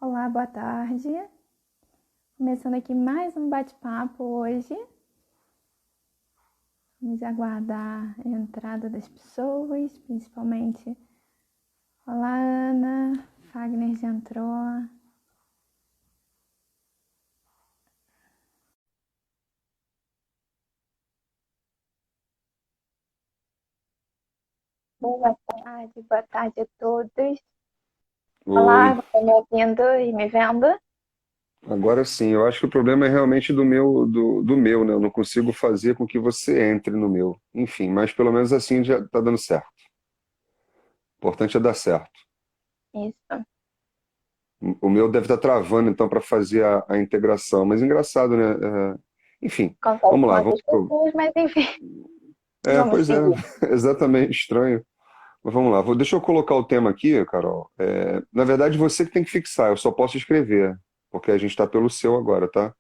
Olá, boa tarde. Começando aqui mais um bate-papo hoje. Vamos aguardar a entrada das pessoas, principalmente. Olá, Ana. Fagner já entrou. Boa tarde a todos. Oi, Olá, estão me ouvindo e me vendo? agora sim, eu acho que o problema é realmente do meu, né? Eu não consigo fazer com que você entre no meu. Enfim, mas pelo menos assim já tá dando certo. O importante é dar certo. Isso. O meu deve estar travando então para fazer a integração, mas engraçado, né? Enfim, Acontece vamos com lá. outras pessoas, mas enfim, vamos Pois é, seguir. exatamente estranho. Mas vamos lá, deixa eu colocar o tema aqui, Carol. Na verdade, você que tem que fixar, eu só posso escrever, porque a gente está pelo seu agora, tá?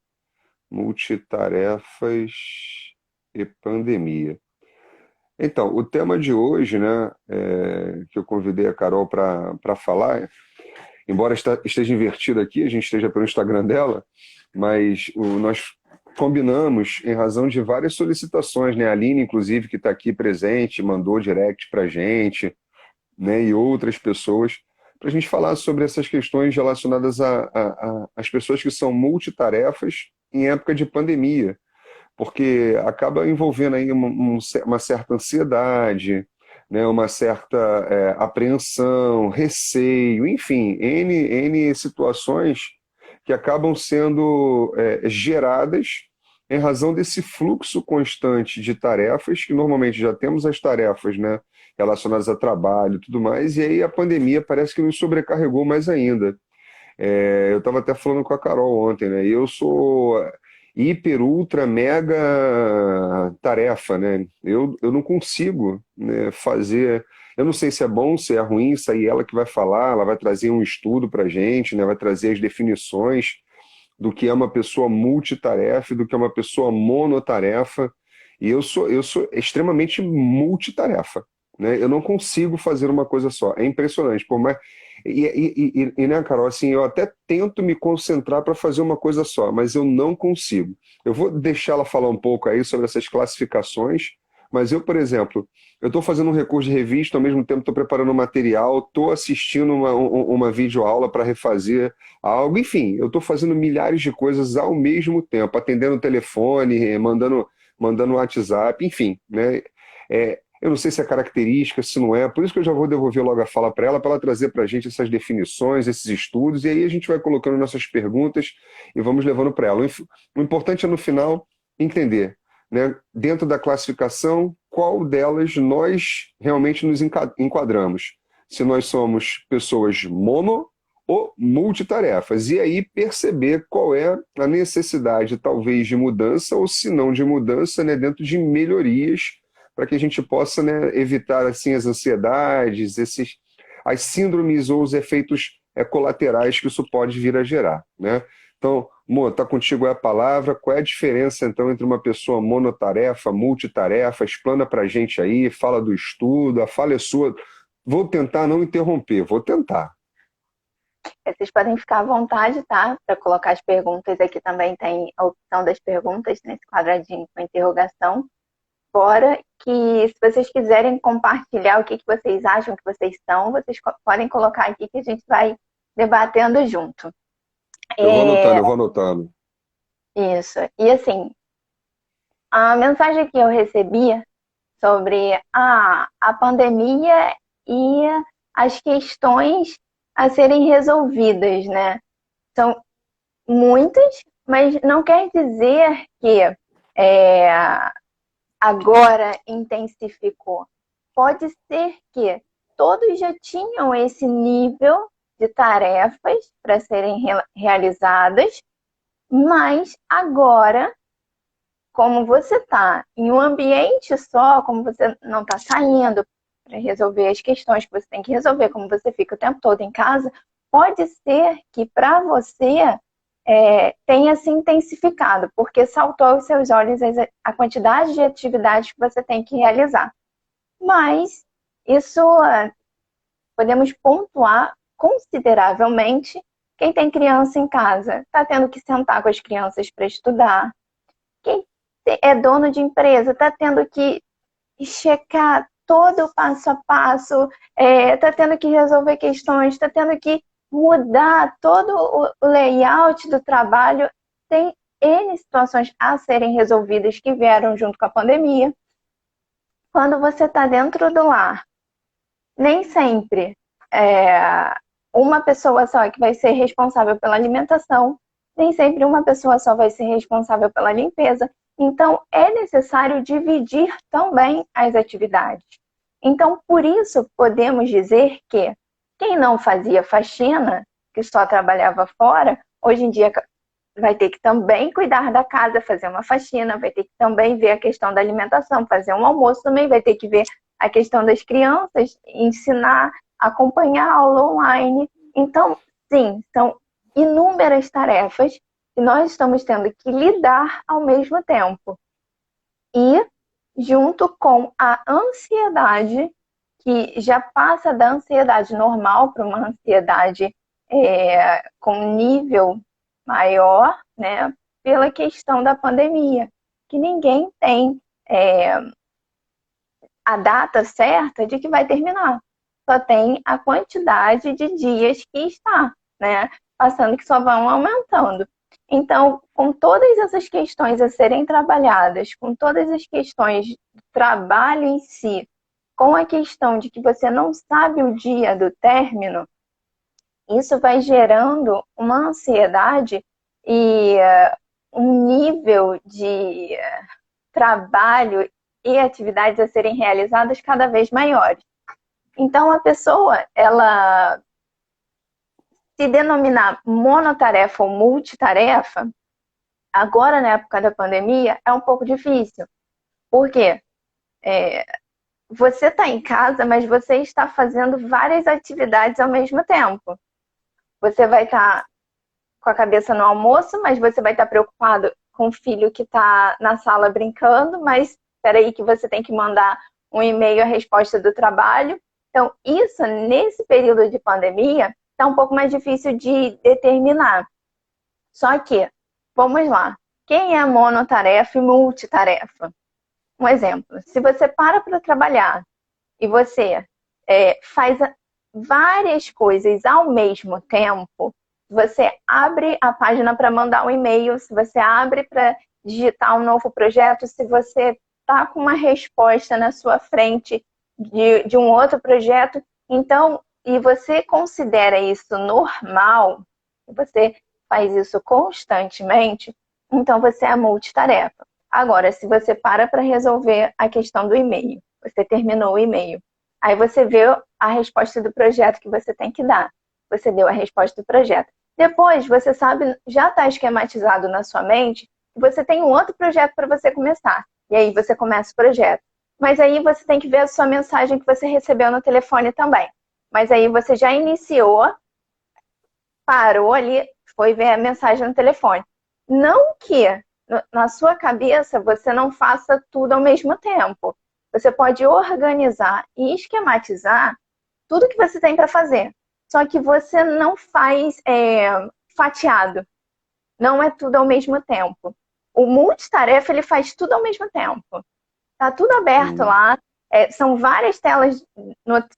Multitarefas e pandemia. Então, o tema de hoje, né, que eu convidei a Carol para falar, embora esteja invertido aqui, a gente esteja pelo Instagram dela, mas nós combinamos em razão de várias solicitações, né? A Aline, inclusive, que está aqui presente, mandou direct para a gente, né, e outras pessoas, para a gente falar sobre essas questões relacionadas às pessoas que são multitarefas em época de pandemia, porque acaba envolvendo aí uma certa ansiedade, né, uma certa apreensão, receio, enfim, N situações que acabam sendo geradas em razão desse fluxo constante de tarefas, que normalmente já temos as tarefas, né, relacionadas a trabalho e tudo mais, e aí a pandemia parece que nos sobrecarregou mais ainda. Eu estava até falando com a Carol ontem, né? Eu sou hiper, ultra, mega tarefa, né? Eu não consigo, né, fazer. Eu não sei se é bom, se é ruim, isso aí ela que vai falar, ela vai trazer um estudo para gente, né? Vai trazer as definições do que é uma pessoa multitarefa e do que é uma pessoa monotarefa. E eu sou extremamente multitarefa, né? Eu não consigo fazer uma coisa só. É impressionante. Por mais... né, Carol, assim, eu até tento me concentrar para fazer uma coisa só, mas eu não consigo. Eu vou deixar ela falar um pouco aí sobre essas classificações, mas eu, por exemplo, eu estou fazendo um recurso de revista, ao mesmo tempo estou preparando um material, estou assistindo uma videoaula para refazer algo, enfim, eu estou fazendo milhares de coisas ao mesmo tempo, atendendo o telefone, mandando WhatsApp, enfim, né? Eu não sei se é característica, se não é, por isso que eu já vou devolver logo a fala para ela trazer para a gente essas definições, esses estudos, e aí a gente vai colocando nossas perguntas e vamos levando para ela. O importante é no final entender, né, dentro da classificação, qual delas nós realmente nos enquadramos. Se nós somos pessoas mono ou multitarefas. E aí perceber qual é a necessidade, talvez, de mudança, ou se não de mudança, né, dentro de melhorias, para que a gente possa, né, evitar assim, as ansiedades, as síndromes ou os efeitos colaterais que isso pode vir a gerar. Né? Então, Mo, está contigo a palavra. Qual é a diferença, então, entre uma pessoa monotarefa, multitarefa? Explana para a gente aí, fala do estudo, a fala é sua. Vou tentar não interromper, vou tentar. Vocês podem ficar à vontade, tá? Para colocar as perguntas aqui também tem a opção das perguntas nesse quadradinho com interrogação. Fora que se vocês quiserem compartilhar o que vocês acham que vocês são, vocês podem colocar aqui que a gente vai debatendo junto. Eu vou É, anotando, eu vou anotando. isso. E assim, a mensagem que eu recebi sobre a pandemia e as questões a serem resolvidas, né? São muitas, mas não quer dizer que é, agora intensificou. Pode ser que todos já tinham esse nível de tarefas para serem realizadas, mas agora, como você está em um ambiente só, como você não está saindo para resolver as questões que você tem que resolver, como você fica o tempo todo em casa, pode ser que para você tenha se intensificado, porque saltou aos seus olhos a quantidade de atividades que você tem que realizar. Mas isso podemos pontuar consideravelmente Quem tem criança em casa está tendo que sentar com as crianças para estudar. Quem é dono de empresa está tendo que checar todo o passo a passo, está tendo que resolver questões, está tendo que mudar todo o layout do trabalho. Tem N situações a serem resolvidas que vieram junto com a pandemia. Quando você está dentro do lar, nem sempre uma pessoa só que vai ser responsável pela alimentação, nem sempre uma pessoa só vai ser responsável pela limpeza. Então, é necessário dividir também as atividades. Então, por isso, podemos dizer que quem não fazia faxina, que só trabalhava fora, hoje em dia vai ter que também cuidar da casa, fazer uma faxina, vai ter que também ver a questão da alimentação, fazer um almoço também, vai ter que ver a questão das crianças, ensinar, acompanhar a aula online. Então, sim, são inúmeras tarefas que nós estamos tendo que lidar ao mesmo tempo. E, junto com a ansiedade, que já passa da ansiedade normal para uma ansiedade com nível maior, né, pela questão da pandemia, que ninguém tem a data certa de que vai terminar. Só tem a quantidade de dias que está, né, passando, que só vão aumentando. Então, com todas essas questões a serem trabalhadas, com todas as questões do trabalho em si, com a questão de que você não sabe o dia do término, isso vai gerando uma ansiedade e um nível de trabalho e atividades a serem realizadas cada vez maiores. Então, a pessoa, ela se denominar monotarefa ou multitarefa, agora na época da pandemia, é um pouco difícil. Por quê? Você está em casa, mas você está fazendo várias atividades ao mesmo tempo. Você vai estar com a cabeça no almoço, mas você vai estar preocupado com o filho que está na sala brincando, mas espera aí que você tem que mandar um e-mail a resposta do trabalho. Então, isso, nesse período de pandemia, está um pouco mais difícil de determinar. Só que, vamos lá, quem é monotarefa e multitarefa? Um exemplo, se você para trabalhar e você faz várias coisas ao mesmo tempo, você abre a página para mandar um e-mail, se você abre para digitar um novo projeto, se você está com uma resposta na sua frente de um outro projeto, então, e você considera isso normal, você faz isso constantemente, então você é multitarefa. Agora, se você para resolver a questão do e-mail, você terminou o e-mail, aí você vê a resposta do projeto que você tem que dar. Você deu a resposta do projeto. Depois, você sabe, já está esquematizado na sua mente, que você tem um outro projeto para você começar. E aí você começa o projeto. Mas aí você tem que ver a sua mensagem que você recebeu no telefone também. Mas aí você já iniciou, parou ali, foi ver a mensagem no telefone. Não que na sua cabeça você não faça tudo ao mesmo tempo. Você pode organizar e esquematizar tudo que você tem para fazer. Só que você não faz fatiado. Não é tudo ao mesmo tempo. O multitarefa, ele faz tudo ao mesmo tempo. Tá tudo aberto lá. São várias telas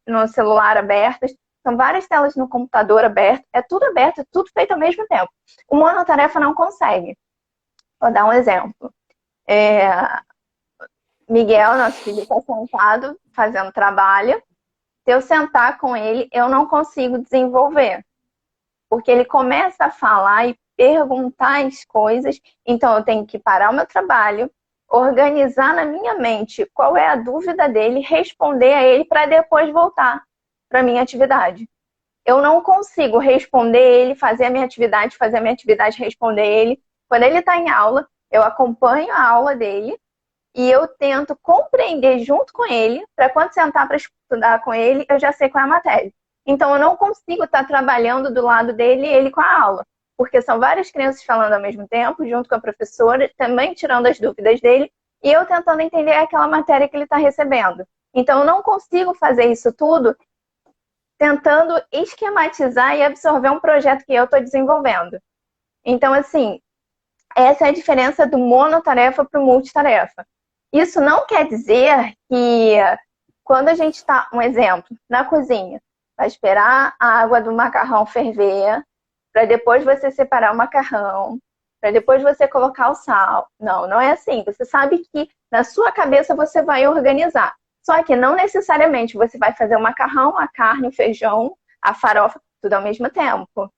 no celular abertas. São várias telas no computador aberto. É tudo aberto, é tudo feito ao mesmo tempo. O monotarefa não consegue. Vou dar um exemplo. Miguel, nosso filho, está sentado fazendo trabalho. Se eu sentar com ele, eu não consigo desenvolver. Porque ele começa a falar e perguntar as coisas. Então, eu tenho que parar o meu trabalho, organizar na minha mente qual é a dúvida dele, responder a ele para depois voltar para a minha atividade. Eu não consigo responder ele, fazer a minha atividade, responder ele. Quando ele está em aula, eu acompanho a aula dele e eu tento compreender junto com ele, para quando sentar para estudar com ele, eu já sei qual é a matéria. Então, eu não consigo estar trabalhando do lado dele e ele com a aula, porque são várias crianças falando ao mesmo tempo, junto com a professora, também tirando as dúvidas dele, e eu tentando entender aquela matéria que ele está recebendo. Então, eu não consigo fazer isso tudo tentando esquematizar e absorver um projeto que eu estou desenvolvendo. Então, assim, essa é a diferença do monotarefa para o multitarefa. Isso não quer dizer que quando a gente está, um exemplo, na cozinha, vai esperar a água do macarrão ferver, para depois você separar o macarrão, para depois você colocar o sal. Não, não é assim. Você sabe que na sua cabeça você vai organizar. Só que não necessariamente você vai fazer o macarrão, a carne, o feijão, a farofa, tudo ao mesmo tempo.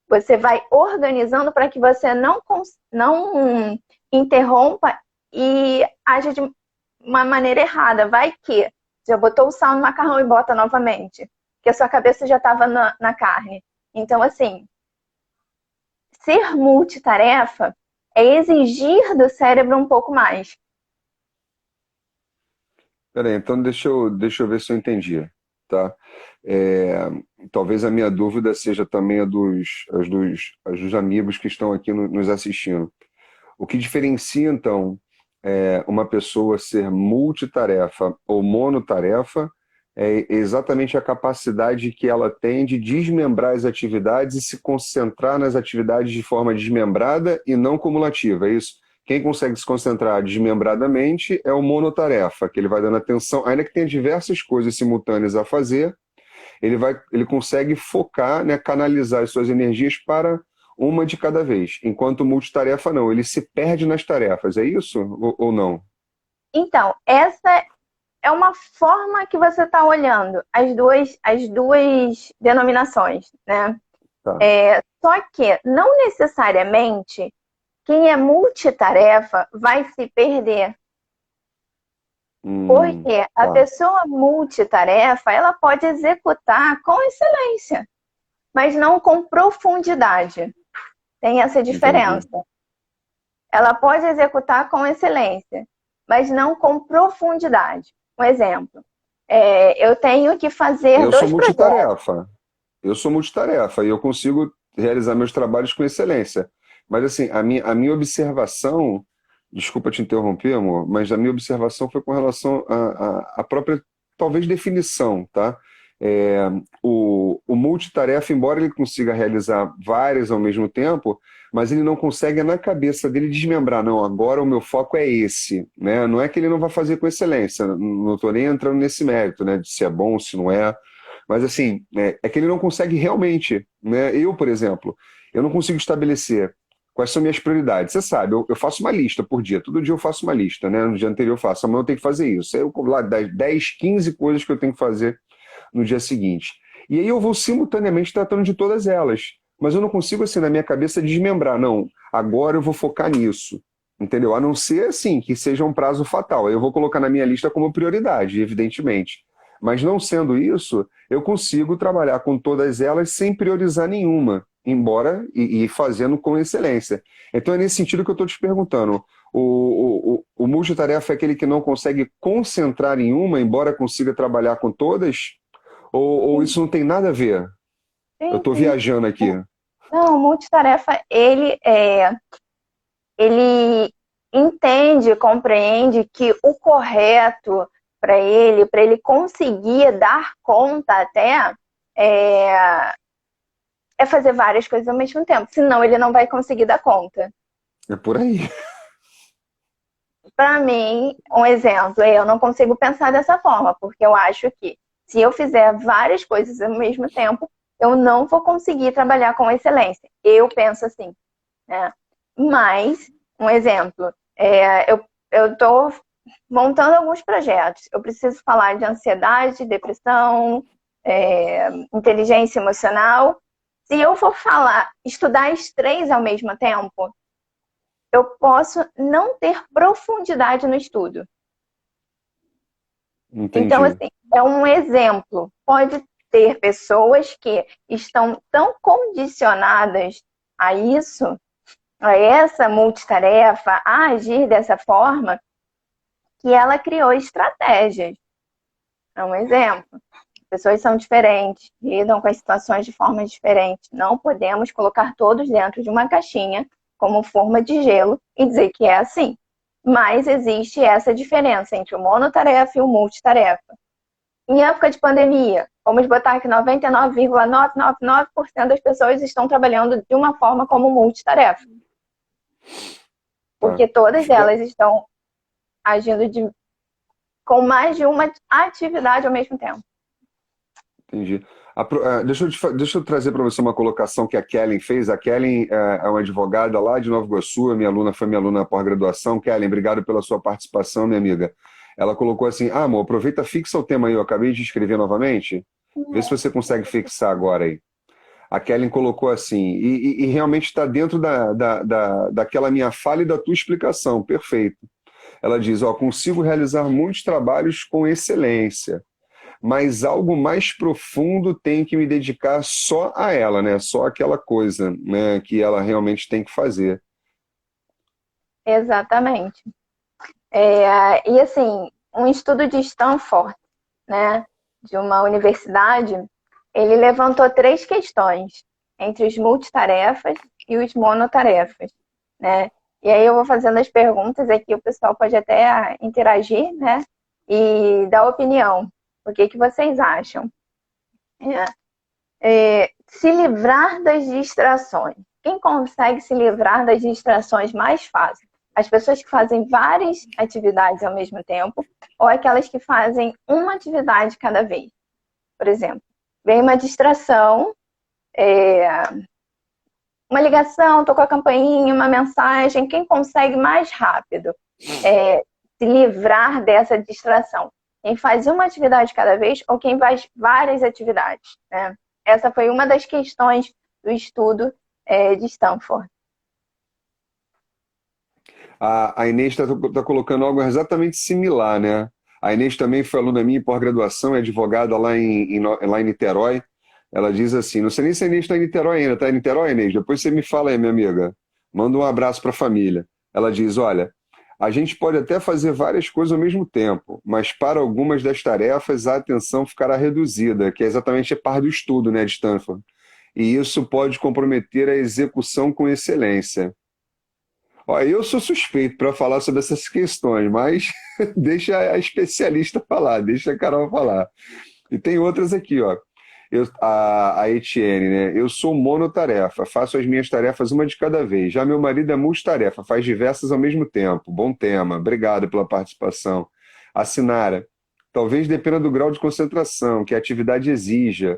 Você vai organizando para que você não interrompa e age de uma maneira errada. Vai que já botou o sal no macarrão e bota novamente, porque a sua cabeça já estava na carne. Então, assim, ser multitarefa é exigir do cérebro um pouco mais. Peraí, então deixa eu ver se eu entendi, tá? É, talvez a minha dúvida seja também a dos amigos que estão aqui nos assistindo. O que diferencia, então, uma pessoa ser multitarefa ou monotarefa é exatamente a capacidade que ela tem de desmembrar as atividades e se concentrar nas atividades de forma desmembrada e não cumulativa, é isso? Quem consegue se concentrar desmembradamente é o monotarefa, que ele vai dando atenção, ainda que tenha diversas coisas simultâneas a fazer, ele consegue focar, né, canalizar as suas energias para uma de cada vez, enquanto o multitarefa não, ele se perde nas tarefas, é isso ou não? Então, essa é uma forma que você está olhando as duas denominações, né? Tá. Só que não necessariamente quem é multitarefa vai se perder. Porque a Tá, pessoa multitarefa, ela pode executar com excelência, mas não com profundidade. Tem essa entendi. diferença. Ela pode executar com excelência, mas não com profundidade. Um exemplo, eu tenho que fazer Eu sou dois projetos. multitarefa. Eu sou multitarefa e eu consigo realizar meus trabalhos com excelência. Mas assim, a minha observação, desculpa te interromper, amor, mas a minha observação foi com relação à própria, talvez, definição, tá? É, o multitarefa, embora ele consiga realizar várias ao mesmo tempo, mas ele não consegue na cabeça dele desmembrar, não, agora o meu foco é esse, né? Não é que ele não vai fazer com excelência, não estou nem entrando nesse mérito, né, de se é bom, se não é, mas assim, é que ele não consegue realmente, né? Eu, por exemplo, eu não consigo estabelecer quais são minhas prioridades. Você sabe, eu faço uma lista por dia, todo dia eu faço uma lista, né? No dia anterior eu faço, amanhã eu tenho que fazer isso. Aí eu lá 10, 15 coisas que eu tenho que fazer no dia seguinte. E aí eu vou simultaneamente tratando de todas elas. Mas eu não consigo, assim, na minha cabeça, desmembrar. Não, agora eu vou focar nisso. Entendeu? A não ser, assim, que seja um prazo fatal. Aí eu vou colocar na minha lista como prioridade, evidentemente. Mas não sendo isso, eu consigo trabalhar com todas elas sem priorizar nenhuma, embora e fazendo com excelência. Então é nesse sentido que eu estou te perguntando. O multitarefa é aquele que não consegue concentrar em uma, embora consiga trabalhar com todas? Ou Sim, isso não tem nada a ver? Eu sim, estou sim. viajando aqui. Não, multitarefa, ele entende, compreende que o correto para ele conseguir dar conta até, é, é fazer várias coisas ao mesmo tempo, senão ele não vai conseguir dar conta. É por aí. Para mim, um exemplo, eu não consigo pensar dessa forma, porque eu acho que se eu fizer várias coisas ao mesmo tempo, eu não vou conseguir trabalhar com excelência. Eu penso assim, né? Mas, um exemplo, eu estou montando alguns projetos. Eu preciso falar de ansiedade, depressão, inteligência emocional. Se eu for falar, estudar as três ao mesmo tempo, eu posso não ter profundidade no estudo. Então, Entendi. assim, é um exemplo. Pode ter pessoas que estão tão condicionadas a isso, a essa multitarefa, a agir dessa forma, que ela criou estratégias. É um exemplo. Pessoas são diferentes, lidam com as situações de forma diferente. Não podemos colocar todos dentro de uma caixinha como forma de gelo e dizer que é assim. Mas existe essa diferença entre o monotarefa e o multitarefa. Em época de pandemia, vamos botar que 99,999% das pessoas estão trabalhando de uma forma como multitarefa. Tá. Porque todas elas estão agindo com mais de uma atividade ao mesmo tempo. Entendi. Deixa eu trazer para você uma colocação que a Kellen fez. A Kellen é uma advogada lá de Nova Iguaçu, foi minha aluna na pós-graduação. Kellen, obrigado pela sua participação, minha amiga. Ela colocou assim: amor, aproveita, fixa o tema aí, eu acabei de escrever novamente. Vê se você consegue fixar agora aí. A Kellen colocou assim, e realmente está dentro daquela minha fala e da tua explicação, perfeito. Ela diz: consigo realizar muitos trabalhos com excelência, mas algo mais profundo tenho que me dedicar só a ela, né? Só aquela coisa, né, que ela realmente tem que fazer. Exatamente. E assim, um estudo de Stanford, né, de uma universidade, ele levantou 3 questões entre os multitarefas e os monotarefas, né? E aí eu vou fazendo as perguntas aqui, o pessoal pode até interagir, né, e dar opinião. O que vocês acham? Se livrar das distrações. Quem consegue se livrar das distrações mais fácil? As pessoas que fazem várias atividades ao mesmo tempo ou aquelas que fazem uma atividade cada vez? Por exemplo, vem uma distração, uma ligação, tocou a campainha, uma mensagem. Quem consegue mais rápido se livrar dessa distração? Quem faz uma atividade cada vez ou quem faz várias atividades, né? Essa foi uma das questões do estudo de Stanford. A Inês está colocando algo exatamente similar, né? A Inês também foi aluna minha em pós-graduação, é advogada lá em Niterói. Ela diz assim, não sei nem se a Inês está em Niterói ainda. Está em Niterói, Inês? Depois você me fala aí, minha amiga. Manda um abraço para a família. Ela diz, olha, a gente pode até fazer várias coisas ao mesmo tempo, mas para algumas das tarefas a atenção ficará reduzida, que é exatamente a parte do estudo, né, de Stanford. E isso pode comprometer a execução com excelência. Ó, eu sou suspeito para falar sobre essas questões, mas deixa a especialista falar, deixa a Carol falar. E tem outras aqui, ó. A Etienne, né? Eu sou monotarefa, faço as minhas tarefas uma de cada vez. Já meu marido é multitarefa, faz diversas ao mesmo tempo. Bom tema, obrigado pela participação. A Sinara, talvez dependa do grau de concentração que a atividade exija.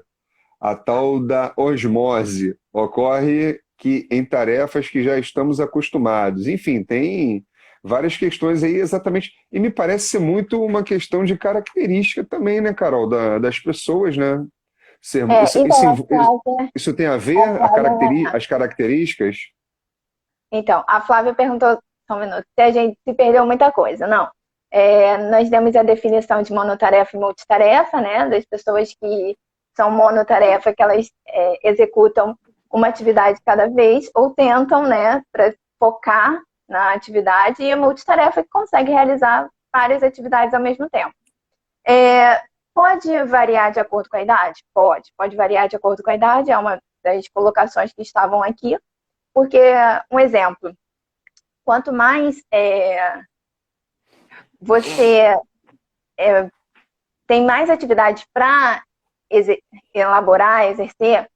A tal da osmose ocorre que em tarefas que já estamos acostumados. Enfim, tem várias questões aí exatamente. E me parece ser muito uma questão de característica também, né, Carol, das pessoas, né? Então, a Flávia, Isso tem a ver as características? Então, a Flávia perguntou, só um minuto, se a gente se perdeu muita coisa. Não. Nós demos a definição de monotarefa e multitarefa, né? Das pessoas que são monotarefa, que elas executam uma atividade cada vez, ou tentam, né, para focar na atividade, e a multitarefa que consegue realizar várias atividades ao mesmo tempo. Pode variar de acordo com a idade? Pode variar de acordo com a idade, é uma das colocações que estavam aqui, porque, um exemplo, quanto mais você tem mais atividades para elaborar, exercer,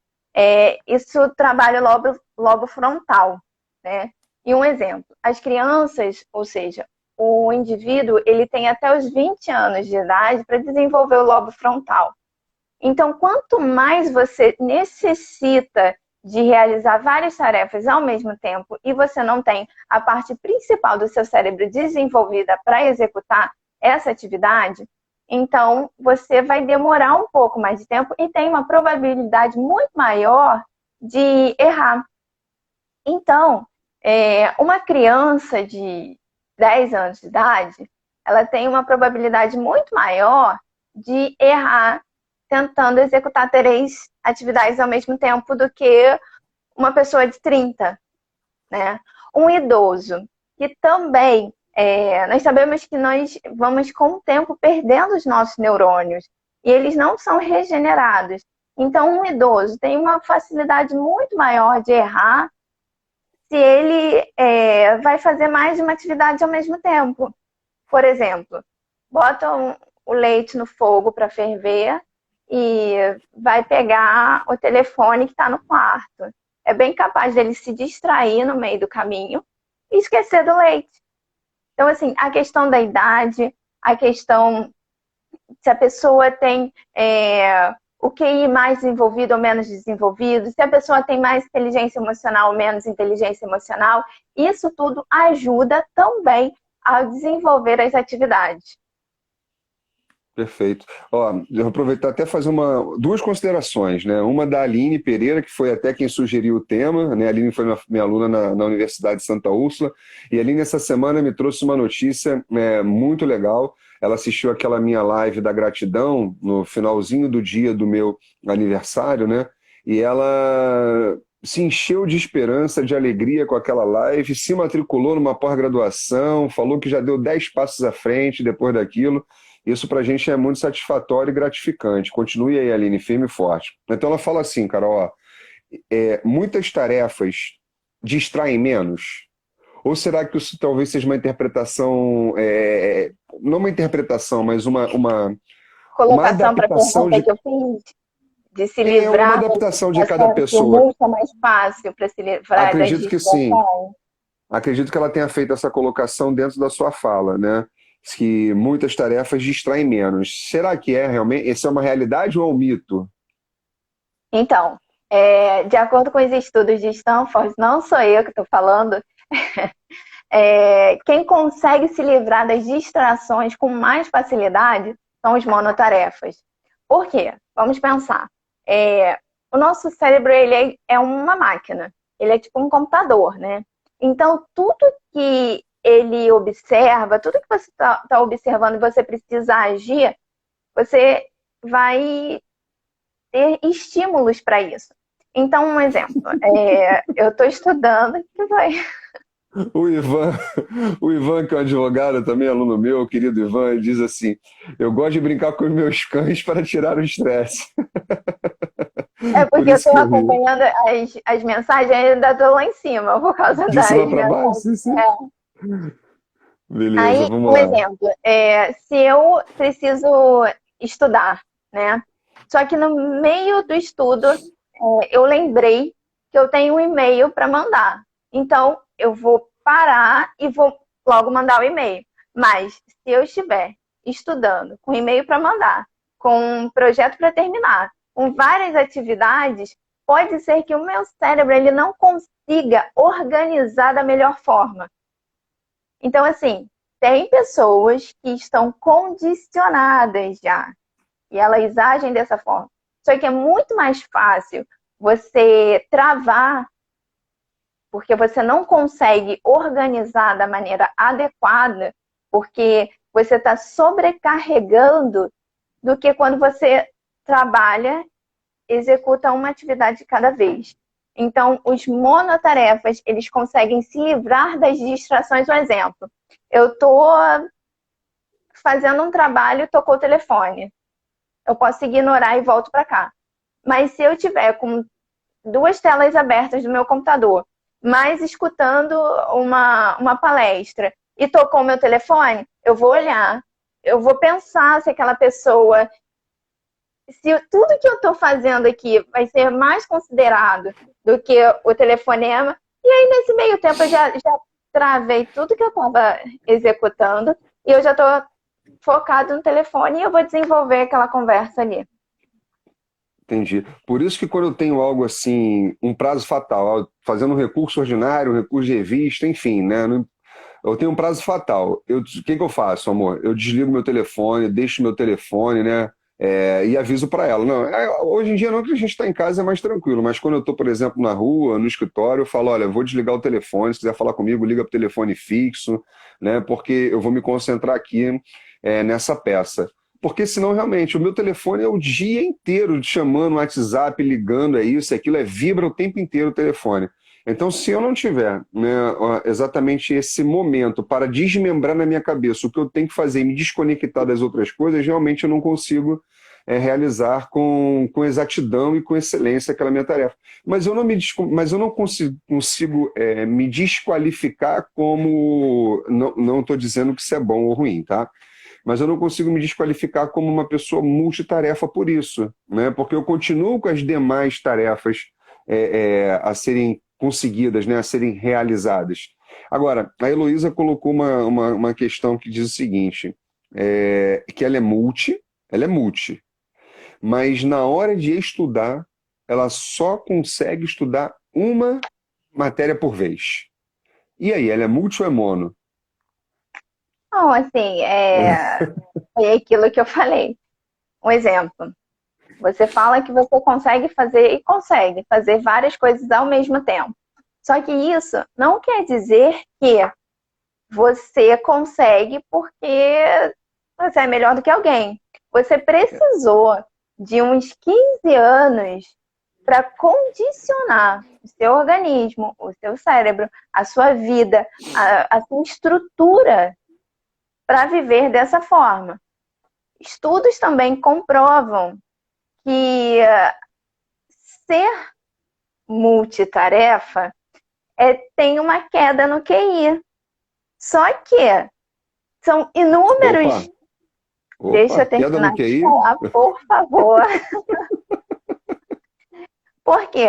isso trabalha o lobo frontal, né? E um exemplo, as crianças, ou seja, o indivíduo, ele tem até os 20 anos de idade para desenvolver o lobo frontal. Então, quanto mais você necessita de realizar várias tarefas ao mesmo tempo e você não tem a parte principal do seu cérebro desenvolvida para executar essa atividade, então você vai demorar um pouco mais de tempo e tem uma probabilidade muito maior de errar. Então, uma criança de 10 anos de idade, ela tem uma probabilidade muito maior de errar tentando executar 3 atividades ao mesmo tempo do que uma pessoa de 30, né? Um idoso, que também, nós sabemos que nós vamos com o tempo perdendo os nossos neurônios e eles não são regenerados. Então, um idoso tem uma facilidade muito maior de errar se ele vai fazer mais de uma atividade ao mesmo tempo. Por exemplo, botam o leite no fogo para ferver e vai pegar o telefone que está no quarto. É bem capaz dele se distrair no meio do caminho e esquecer do leite. Então, assim, a questão da idade, a questão se a pessoa tem o QI mais desenvolvido ou menos desenvolvido, se a pessoa tem mais inteligência emocional ou menos inteligência emocional, isso tudo ajuda também a desenvolver as atividades. Perfeito. Ó, eu vou aproveitar até fazer duas considerações, né? Uma da Aline Pereira, que foi até quem sugeriu o tema, né? A Aline foi minha aluna na Universidade de Santa Úrsula, e a Aline essa semana me trouxe uma notícia muito legal. Ela assistiu aquela minha live da gratidão no finalzinho do dia do meu aniversário, né? E ela se encheu de esperança, de alegria com aquela live, se matriculou numa pós-graduação, falou que já deu 10 passos à frente depois daquilo. Isso para a gente é muito satisfatório e gratificante. Continue aí, Aline, firme e forte. Então ela fala assim, Carol, ó, muitas tarefas distraem menos? Ou será que isso talvez seja uma interpretação, não uma interpretação, mas uma Colocação para a adaptação pergunta que eu fiz, de se uma livrar das adaptação de cada distrações, que o pessoa. muito é mais fácil para se livrar das Acredito que sim. distrações. Acredito que ela tenha feito essa colocação dentro da sua fala, né? Que muitas tarefas distraem menos. Será que realmente? Isso é uma realidade ou é um mito? Então, de acordo com os estudos de Stanford, não sou eu que estou falando, quem consegue se livrar das distrações com mais facilidade são os monotarefas. Por quê? Vamos pensar. O nosso cérebro ele é uma máquina, ele é tipo um computador, né? Então, tudo que ele observa, tudo que você está observando e você precisa agir, você vai ter estímulos para isso. Então, um exemplo, eu estou estudando, que vai... O Ivan, que é um advogado, também aluno meu, querido Ivan, ele diz assim: eu gosto de brincar com os meus cães para tirar o estresse. É Por porque eu isso estou que eu rio. acompanhando as mensagens e ainda estou lá em cima, por causa De das cima para baixo? mensagens. Sim, sim. Beleza, Aí, vamos um lá. exemplo, se eu preciso estudar, né? Só que no meio do estudo, eu lembrei que eu tenho um e-mail para mandar. Então, eu vou parar e vou logo mandar o e-mail. Mas, se eu estiver estudando, com e-mail para mandar, com um projeto para terminar, com várias atividades, pode ser que o meu cérebro ele não consiga organizar da melhor forma. Então, assim, tem pessoas que estão condicionadas já, e elas agem dessa forma. Só que é muito mais fácil você travar, porque você não consegue organizar da maneira adequada, porque você está sobrecarregando, do que quando você trabalha, executa uma atividade de cada vez. Então, os monotarefas, eles conseguem se livrar das distrações. Um exemplo, eu estou fazendo um trabalho e tocou o telefone. Eu posso ignorar e volto para cá. Mas se eu tiver com duas telas abertas do meu computador, mas escutando uma palestra e tocou o meu telefone, eu vou olhar, eu vou pensar se aquela pessoa, se tudo que eu estou fazendo aqui vai ser mais considerado do que o telefonema. E aí, nesse meio tempo, eu já travei tudo que eu estava executando e eu já estou focado no telefone e eu vou desenvolver aquela conversa ali. Entendi. Por isso que quando eu tenho algo assim, um prazo fatal, fazendo um recurso ordinário, um recurso de revista, enfim, né? Eu tenho um prazo fatal. O que eu faço, amor? Eu desligo meu telefone, deixo meu telefone, né? E aviso para ela. Não, hoje em dia não, que a gente está em casa é mais tranquilo, mas quando eu estou, por exemplo, na rua, no escritório, eu falo, olha, eu vou desligar o telefone, se quiser falar comigo, liga para o telefone fixo, né? Porque eu vou me concentrar aqui nessa peça. Porque senão, realmente, o meu telefone é o dia inteiro chamando o WhatsApp, ligando, é isso, é aquilo, vibra o tempo inteiro o telefone. Então, se eu não tiver, né, exatamente esse momento para desmembrar na minha cabeça o que eu tenho que fazer e me desconectar das outras coisas, realmente eu não consigo realizar com exatidão e com excelência aquela minha tarefa. Mas eu não consigo me desqualificar como... Não estou dizendo que isso é bom ou ruim, tá? mas eu não consigo me desqualificar como uma pessoa multitarefa por isso, né? Porque eu continuo com as demais tarefas a serem conseguidas, né? A serem realizadas. Agora, a Heloísa colocou uma questão que diz o seguinte, que ela é multi, mas na hora de estudar, ela só consegue estudar uma matéria por vez. E aí, ela é multi ou é mono? Então, assim, foi aquilo que eu falei. Um exemplo. Você fala que você consegue fazer e consegue fazer várias coisas ao mesmo tempo. Só que isso não quer dizer que você consegue porque você é melhor do que alguém. Você precisou de uns 15 anos para condicionar o seu organismo, o seu cérebro, a sua vida, a sua estrutura para viver dessa forma. Estudos também comprovam que ser multitarefa tem uma queda no QI. Só que são inúmeros. Deixa Opa, eu queda no terminar de QI? falar, por favor. Por quê?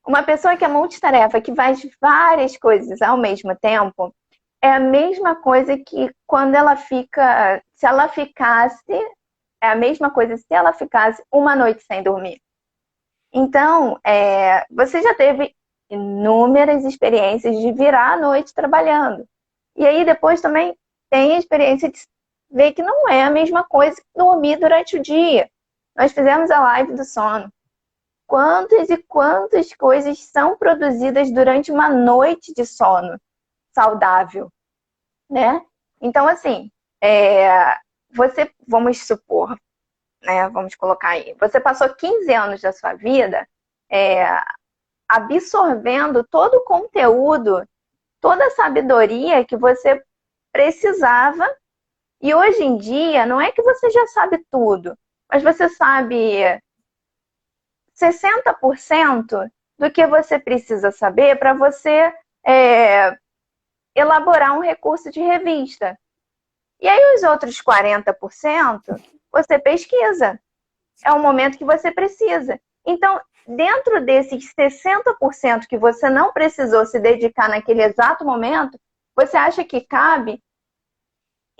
Uma pessoa que é multitarefa, que faz várias coisas ao mesmo tempo, é a mesma coisa que quando ela fica. Se ela ficasse. É a mesma coisa se ela ficasse uma noite sem dormir. Então, você já teve inúmeras experiências de virar a noite trabalhando. E aí depois também tem a experiência de ver que não é a mesma coisa que dormir durante o dia. Nós fizemos a live do sono. Quantas e quantas coisas são produzidas durante uma noite de sono saudável, né? Então, assim, vamos supor, né? Vamos colocar aí, você passou 15 anos da sua vida absorvendo todo o conteúdo, toda a sabedoria que você precisava, e hoje em dia não é que você já sabe tudo, mas você sabe 60% do que você precisa saber para você elaborar um recurso de revista. E aí os outros 40% você pesquisa. É o momento que você precisa. Então, dentro desses 60% que você não precisou se dedicar naquele exato momento, você acha que cabe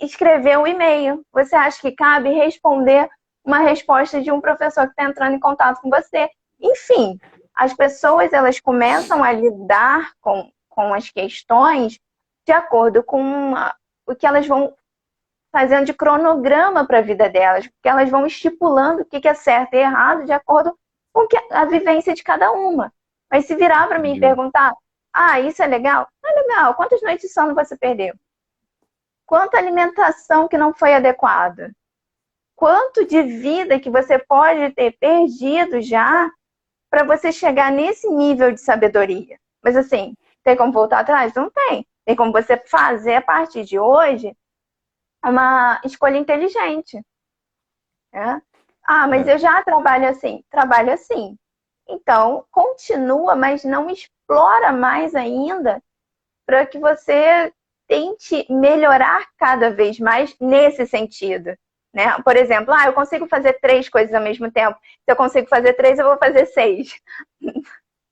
escrever um e-mail? Você acha que cabe responder uma resposta de um professor que está entrando em contato com você? Enfim, as pessoas elas começam a lidar com as questões de acordo com o que elas vão fazendo de cronograma para a vida delas, porque elas vão estipulando o que é certo e errado de acordo com a vivência de cada uma. Mas se virar para mim e perguntar, isso é legal? Não é legal. Quantas noites de sono você perdeu? Quanta alimentação que não foi adequada? Quanto de vida que você pode ter perdido já para você chegar nesse nível de sabedoria? Mas assim, tem como voltar atrás? Não tem. Tem como você fazer a partir de hoje uma escolha inteligente. Né? Mas eu já trabalho assim. Trabalho assim. Então, continua, mas não explora mais ainda para que você tente melhorar cada vez mais nesse sentido. Né? Por exemplo, eu consigo fazer 3 coisas ao mesmo tempo. Se eu consigo fazer 3, eu vou fazer 6.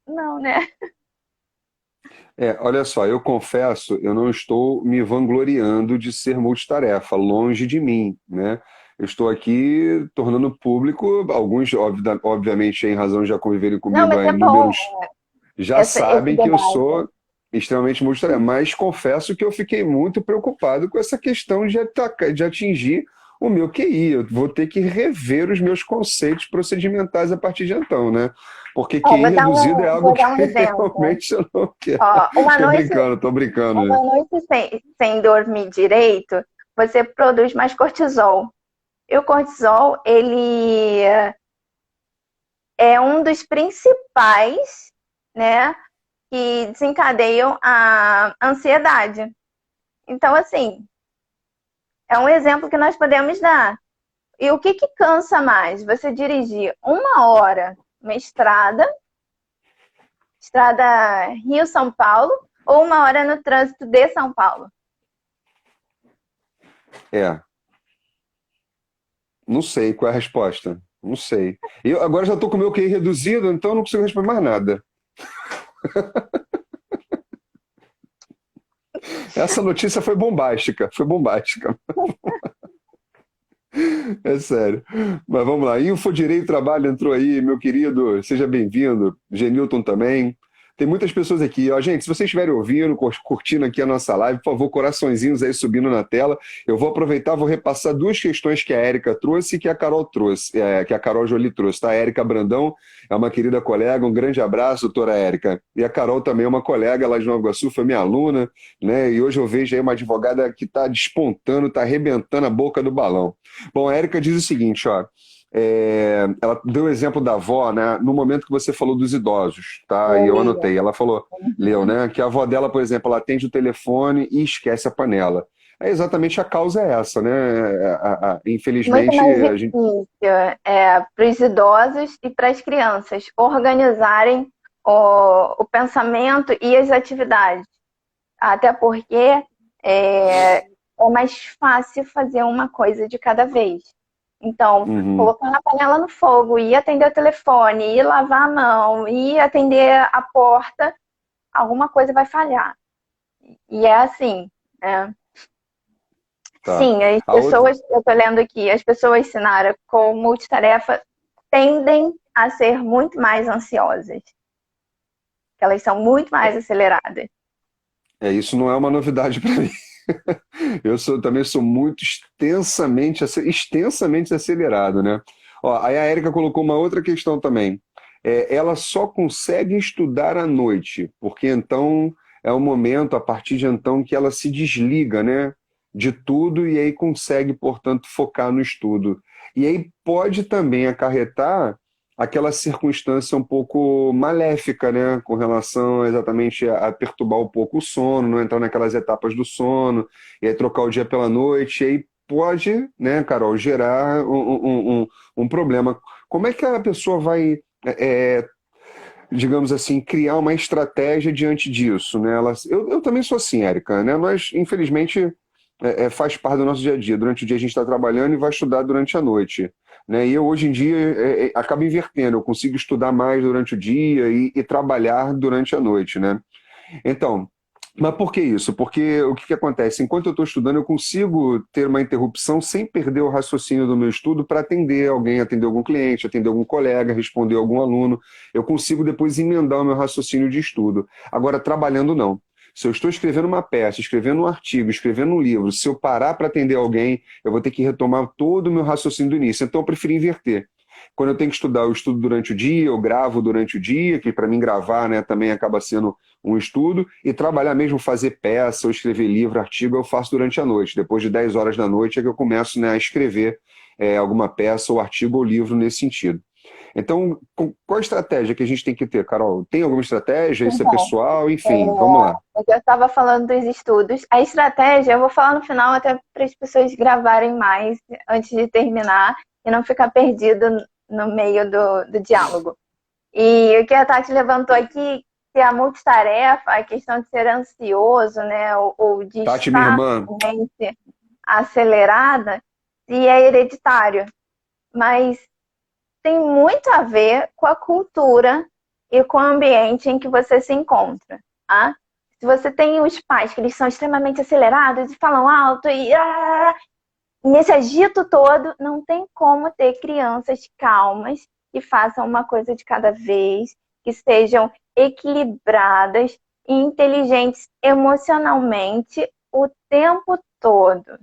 Não, né? Olha só, eu confesso, eu não estou me vangloriando de ser multitarefa, longe de mim, né? Eu estou aqui tornando público, alguns, obviamente, em razão de já conviverem Não, comigo mas há é bom inúmeros, já esse sabem que eu debate. sou extremamente multitarefa, mas confesso que eu fiquei muito preocupado com essa questão de atingir o meu QI. Eu vou ter que rever os meus conceitos procedimentais a partir de então, né? Porque QI reduzido é algo Vou que dar um exemplo. realmente eu não quero. Ó, Tô brincando, né? uma noite sem dormir direito, você produz mais cortisol. E o cortisol, ele é um dos principais, né, que desencadeiam a ansiedade. Então, assim, é um exemplo que nós podemos dar. E o que cansa mais? Você dirigir 1 hora uma estrada Rio-São Paulo, ou 1 hora no trânsito de São Paulo? É. Não sei qual é a resposta. Não sei. Eu agora já estou com o meu QI reduzido, então não consigo responder mais nada. Essa notícia foi bombástica, foi bombástica. É sério. Mas vamos lá. Infodireito Trabalho entrou aí, meu querido. Seja bem-vindo. Genilton também. Tem muitas pessoas aqui. Ó, gente, se vocês estiverem ouvindo, curtindo aqui a nossa live, por favor, coraçõezinhos aí subindo na tela. Eu vou aproveitar, vou repassar duas questões que a Érica trouxe e que a Carol trouxe, que a Carol Jolie trouxe, tá? A Érica Brandão é uma querida colega, um grande abraço, doutora Érica. E a Carol também é uma colega lá de Nova Iguaçu, foi minha aluna, né? E hoje eu vejo aí uma advogada que está despontando, está arrebentando a boca do balão. Bom, a Érica diz o seguinte, ó. Ela deu o exemplo da avó, né? No momento que você falou dos idosos, tá? E eu Oi. anotei. Ela falou, leu, né? Que a avó dela, por exemplo, ela atende o telefone e esquece a panela. É exatamente a causa é essa, né? Muito Infelizmente, mais a gente. difícil para os idosos e para as crianças organizarem pensamento e as atividades. Até porque é mais fácil fazer uma coisa de cada vez. Então, Uhum. colocar a panela no fogo, ir atender o telefone, ir lavar a mão, ir atender a porta, alguma coisa vai falhar. E é assim, né? Tá. Sim, as A outra. pessoas, eu estou lendo aqui, as pessoas, Sinara, com multitarefa tendem a ser muito mais ansiosas, que elas são muito mais aceleradas. Isso não é uma novidade para mim. Também sou muito extensamente acelerado, né? Ó, aí a Érica colocou uma outra questão também. Ela só consegue estudar à noite, porque então é o momento, a partir de então, que ela se desliga, né, de tudo e aí consegue, portanto, focar no estudo. E aí pode também acarretar aquela circunstância um pouco maléfica, né, com relação exatamente a perturbar um pouco o sono, não entrar naquelas etapas do sono, e aí trocar o dia pela noite, e aí pode, né, Carol, gerar um problema. Como é que a pessoa vai, digamos assim, criar uma estratégia diante disso, né? Eu também sou assim, Érica, né? Nós, infelizmente, faz parte do nosso dia a dia. Durante o dia a gente está trabalhando e vai estudar durante a noite. Né? E eu, hoje em dia, acabo invertendo. Eu consigo estudar mais durante o dia e trabalhar durante a noite, né? Então, mas por que isso? Porque o que acontece? Enquanto eu estou estudando, eu consigo ter uma interrupção sem perder o raciocínio do meu estudo para atender alguém, atender algum cliente, atender algum colega, responder algum aluno. Eu consigo depois emendar o meu raciocínio de estudo. Agora, trabalhando, não. Se eu estou escrevendo uma peça, escrevendo um artigo, escrevendo um livro, se eu parar para atender alguém, eu vou ter que retomar todo o meu raciocínio do início. Então, eu prefiro inverter. Quando eu tenho que estudar, eu estudo durante o dia, eu gravo durante o dia, que para mim gravar, né, também acaba sendo um estudo, e trabalhar mesmo, fazer peça ou escrever livro, artigo, eu faço durante a noite. Depois de 10 horas da noite é que eu começo, né, a escrever alguma peça ou artigo ou livro nesse sentido. Então, qual a estratégia que a gente tem que ter, Carol? Tem alguma estratégia? Isso é Então, pessoal? Enfim, vamos lá. eu estava falando dos estudos. A estratégia, eu vou falar no final até para as pessoas gravarem mais antes de terminar e não ficar perdido no meio do diálogo. E o que a Tati levantou aqui, que a multitarefa, a questão de ser ansioso, né, ou de Tati, minha estar irmã. com a mente acelerada, se é hereditário. Mas tem muito a ver com a cultura e com o ambiente em que você se encontra. Tá? Se você tem os pais que eles são extremamente acelerados e falam alto e nesse agito todo, não tem como ter crianças calmas que façam uma coisa de cada vez, que sejam equilibradas e inteligentes emocionalmente o tempo todo.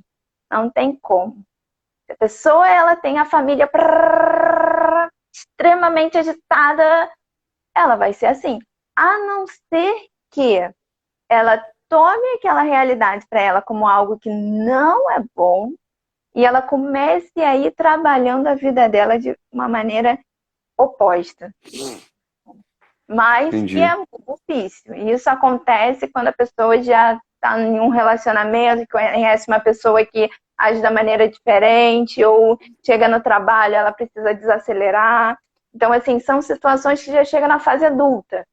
Não tem como. Se a pessoa ela tem a família extremamente agitada, ela vai ser assim. A não ser que ela tome aquela realidade para ela como algo que não é bom e ela comece a ir trabalhando a vida dela de uma maneira oposta. Mas que Entendi. é muito difícil. E isso acontece quando a pessoa já está em um relacionamento, conhece uma pessoa que age da maneira diferente, ou chega no trabalho, ela precisa desacelerar. Então, assim, são situações que já chegam na fase adulta.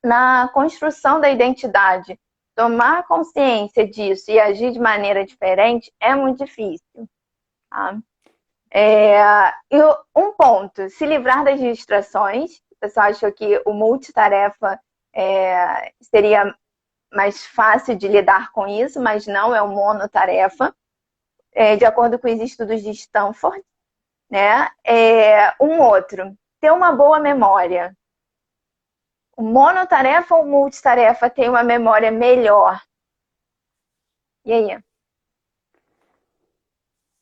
Na construção da identidade, tomar consciência disso e agir de maneira diferente é muito difícil. Tá? E um ponto, se livrar das distrações. O pessoal achou que o multitarefa seria mais fácil de lidar com isso, mas não, é um monotarefa. De acordo com os estudos de Stanford, né? Um outro, ter uma boa memória. O monotarefa ou multitarefa tem uma memória melhor? E aí?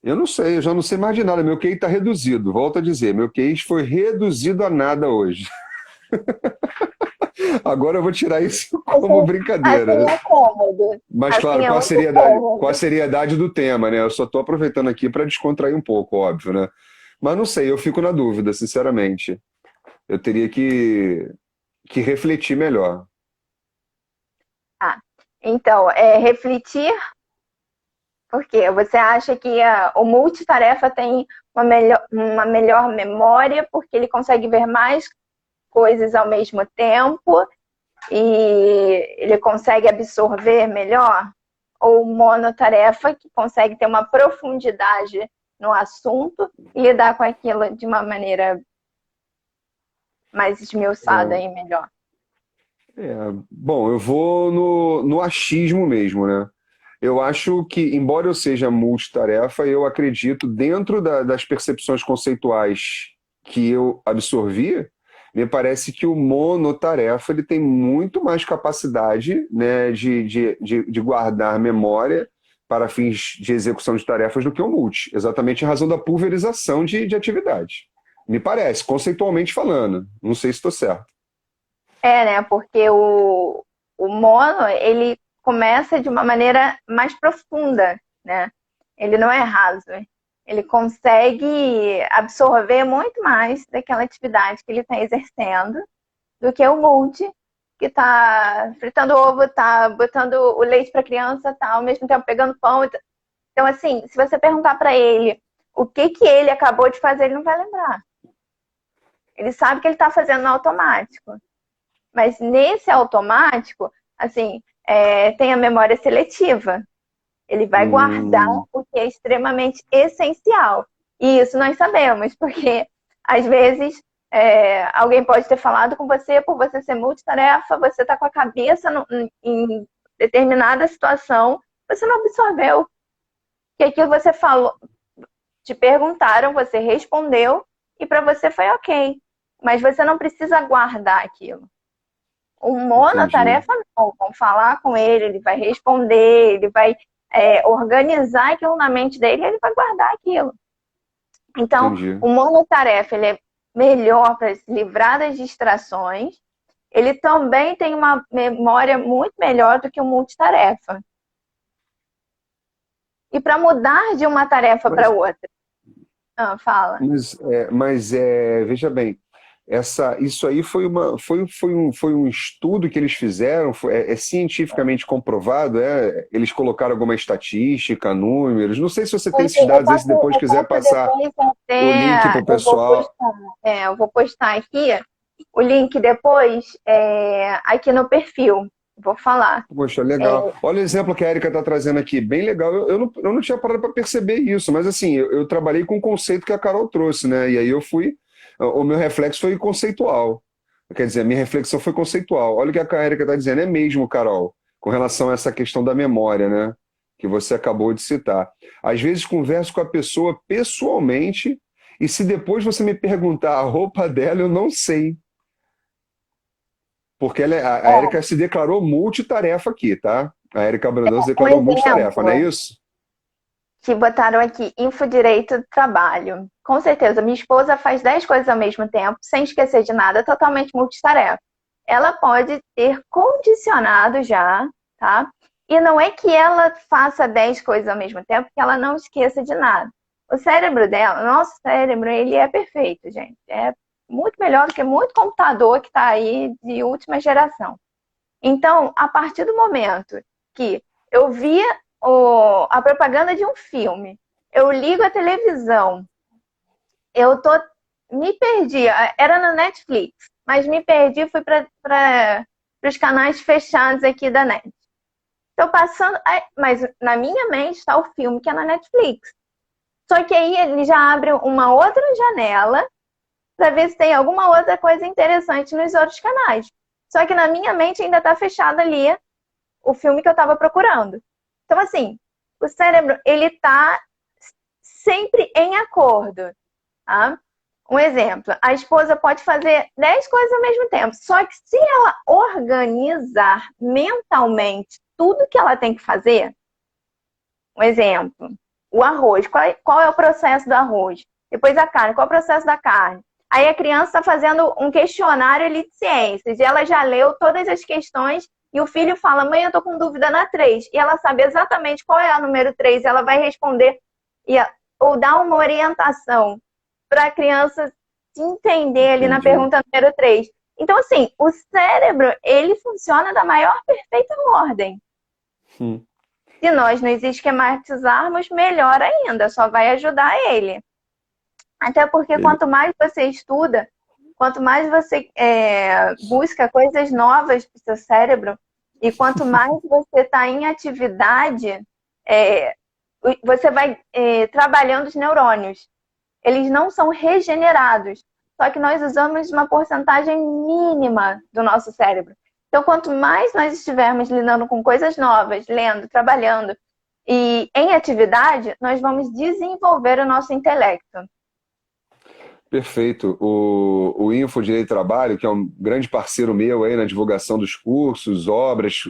Eu não sei, eu já não sei mais de nada. Meu QI está reduzido. Volto a dizer, meu QI foi reduzido a nada hoje. Agora eu vou tirar isso como Assim, brincadeira. assim é cômodo. Mas Assim claro, é muito cômodo. com a seriedade do tema, né? Eu só estou aproveitando aqui para descontrair um pouco, óbvio, né? Mas não sei, eu fico na dúvida, sinceramente. Eu teria que refletir melhor. Ah, então, refletir, porque você acha que o multitarefa tem uma melhor memória, porque ele consegue ver mais coisas ao mesmo tempo e ele consegue absorver melhor? Ou monotarefa, que consegue ter uma profundidade no assunto e lidar com aquilo de uma maneira mais esmiuçada É, e melhor? bom, eu vou no achismo mesmo, né? Eu acho que, embora eu seja multitarefa, eu acredito, dentro das percepções conceituais que eu absorvi, me parece que o monotarefa ele tem muito mais capacidade, né, de guardar memória para fins de execução de tarefas do que o multi, exatamente em razão da pulverização de atividade. Me parece, conceitualmente falando. Não sei se estou certo. Né? Porque o mono, ele começa de uma maneira mais profunda, né? Ele não é raso. Ele consegue absorver muito mais daquela atividade que ele está exercendo do que o multi, que está fritando ovo, está botando o leite para a criança, está ao mesmo tempo pegando pão. Então, assim, se você perguntar para ele o que que ele acabou de fazer, ele não vai lembrar. Ele sabe que ele está fazendo no automático. Mas nesse automático, assim, tem a memória seletiva. Ele vai guardar Hum, o que é extremamente essencial. E isso nós sabemos, porque às vezes alguém pode ter falado com você, por você ser multitarefa, você está com a cabeça em determinada situação, você não absorveu que aquilo você falou, te perguntaram, você respondeu e para você foi ok. Mas você não precisa guardar aquilo. Um entendi, monotarefa não. Vão falar com ele, ele vai responder, ele vai organizar aquilo na mente dele e ele vai guardar aquilo. Então, entendi. o monotarefa ele é melhor para se livrar das distrações. Ele também tem uma memória muito melhor do que o multitarefa. E para mudar de uma tarefa para Mas, outra, fala. veja bem, isso aí foi um estudo que eles fizeram, é cientificamente comprovado, eles colocaram alguma estatística, números. Não sei se você tem esses dados aí, se depois Eu quiser posso passar depois o link para até, o pessoal. eu vou postar aqui o link depois aqui no perfil. Vou falar. Poxa, É, legal. Olha o exemplo que a Erika está trazendo aqui, bem legal. Eu não tinha parado para perceber isso, mas assim, eu trabalhei com o conceito que a Carol trouxe, né? E aí o meu reflexo foi conceitual. Quer dizer, a minha reflexão foi conceitual. Olha o que a Erika está dizendo, é mesmo, Carol, com relação a essa questão da memória, né? Que você acabou de citar. Às vezes converso com a pessoa pessoalmente, e se depois você me perguntar a roupa dela, eu não sei. Porque a ó, Erika se declarou multitarefa aqui, tá? A Erika Brandão se um declarou multitarefa, não é exemplo isso? que botaram aqui, infodireito do trabalho. Com certeza, minha esposa faz 10 coisas ao mesmo tempo, sem esquecer de nada, totalmente multitarefa. Ela pode ter condicionado já, tá? E não é que ela faça 10 coisas ao mesmo tempo, que ela não esqueça de nada. O cérebro dela, nosso cérebro, ele é perfeito, gente. É muito melhor do que muito computador que está aí de última geração. Então, a partir do momento que eu via a propaganda de um filme, eu ligo a televisão, eu tô, me perdi, era na Netflix, mas me perdi, fui para os canais fechados aqui da Net. Estou passando, mas na minha mente está o filme que é na Netflix. Só que aí ele já abre uma outra janela para ver se tem alguma outra coisa interessante nos outros canais. Só que na minha mente ainda está fechado ali o filme que eu estava procurando. Então, assim, o cérebro, ele está sempre em acordo. Tá? Um exemplo, a esposa pode fazer 10 coisas ao mesmo tempo, só que se ela organizar mentalmente tudo que ela tem que fazer, um exemplo, o arroz, qual é o processo do arroz? Depois a carne, qual é o processo da carne? Aí a criança está fazendo um questionário ali de ciências, e ela já leu todas as questões, e o filho fala, mãe, eu tô com dúvida na 3, e ela sabe exatamente qual é a número 3, ela vai responder, ou dar uma orientação para a criança se entender ali na pergunta número 3. Então, assim, o cérebro, ele funciona da maior perfeita ordem. Se nós nos esquematizarmos, melhor ainda, só vai ajudar ele. Até porque quanto mais você estuda, quanto mais você busca coisas novas para o seu cérebro, e quanto mais você está em atividade, você vai trabalhando os neurônios. Eles não são regenerados, só que nós usamos uma porcentagem mínima do nosso cérebro. Então, quanto mais nós estivermos lidando com coisas novas, lendo, trabalhando e em atividade, nós vamos desenvolver o nosso intelecto. Perfeito. O Info Direito e Trabalho, que é um grande parceiro meu aí na divulgação dos cursos, obras,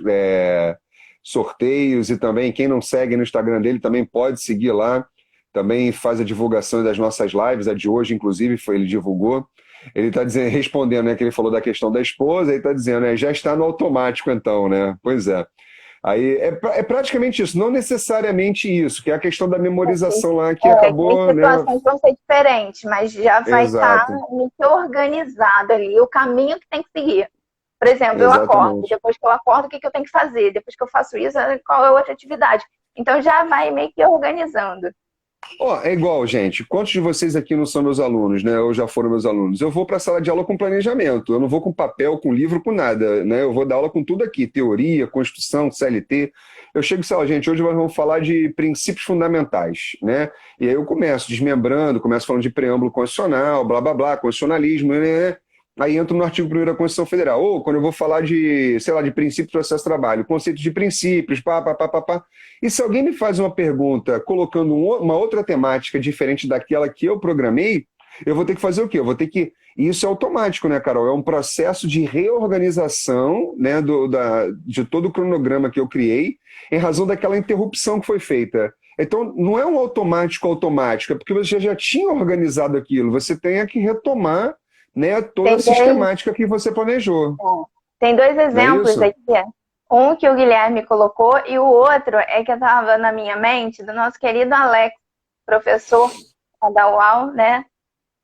sorteios, e também quem não segue no Instagram dele também pode seguir lá. Também faz a divulgação das nossas lives, a de hoje, inclusive, ele divulgou. Ele está respondendo, né, que ele falou da questão da esposa, ele está dizendo, já está no automático então, né? Pois é. Aí é praticamente isso, não necessariamente isso, que é a questão da memorização lá que acabou, as situações vão ser diferentes, mas já vai estar organizado ali, o caminho que tem que seguir. Por exemplo, eu acordo, depois que eu acordo, o que eu tenho que fazer? Depois que eu faço isso, qual é a outra atividade? Então já vai meio que organizando. É igual, gente. Quantos de vocês aqui não são meus alunos, né? Ou já foram meus alunos? Eu vou para a sala de aula com planejamento. Eu não vou com papel, com livro, com nada, né? Eu vou dar aula com tudo aqui: teoria, Constituição, CLT. Eu chego e sei lá, gente, hoje nós vamos falar de princípios fundamentais, né? E aí eu começo desmembrando, começo falando de preâmbulo constitucional, blá, blá, blá, constitucionalismo, né? Aí entro no artigo 1º da Constituição Federal. Ou quando eu vou falar de, sei lá, de princípio do processo de trabalho, conceito de princípios, pá. E se alguém me faz uma pergunta colocando uma outra temática diferente daquela que eu programei, eu vou ter que fazer o quê? Eu vou ter que... E isso é automático, né, Carol? É um processo de reorganização, né, de todo o cronograma que eu criei, em razão daquela interrupção que foi feita. Então, não é um automático, é porque você já tinha organizado aquilo. Você tem que retomar, né, toda a sistemática que você planejou. Tem 2 exemplos aqui. Um que o Guilherme colocou e o outro é que estava na minha mente do nosso querido Alex, professor da UAL, né,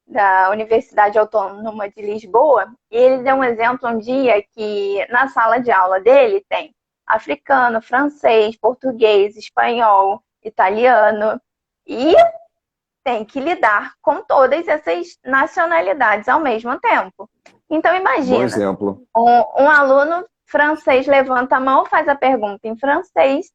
da Universidade Autônoma de Lisboa. E ele deu um exemplo um dia que na sala de aula dele tem africano, francês, português, espanhol, italiano e tem que lidar com todas essas nacionalidades ao mesmo tempo. Então imagina, um aluno francês levanta a mão, faz a pergunta em francês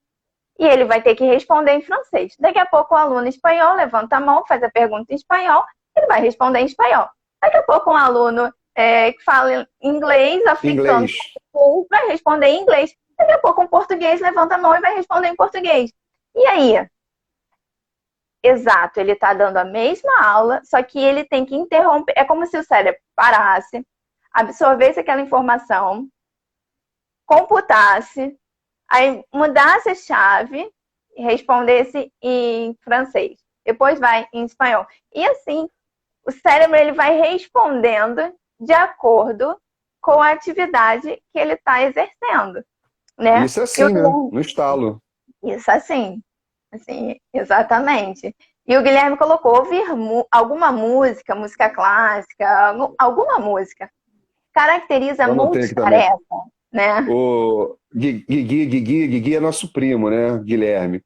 e ele vai ter que responder em francês. Daqui a pouco o aluno espanhol levanta a mão, faz a pergunta em espanhol, ele vai responder em espanhol. Daqui a pouco um aluno que fala inglês, africano, vai responder em inglês. Daqui a pouco um português levanta a mão e vai responder em português. E aí? Exato, ele está dando a mesma aula, só que ele tem que interromper. É como se o cérebro parasse, absorvesse aquela informação, computasse, aí mudasse a chave e respondesse em francês. Depois vai em espanhol. E assim, o cérebro ele vai respondendo de acordo com a atividade que ele está exercendo. Né? Isso assim, né? No estalo. Isso assim, exatamente. E o Guilherme colocou ouvir alguma música, música clássica, alguma música. Caracteriza multitarefa. né? O Guigui é nosso primo, né, Guilherme?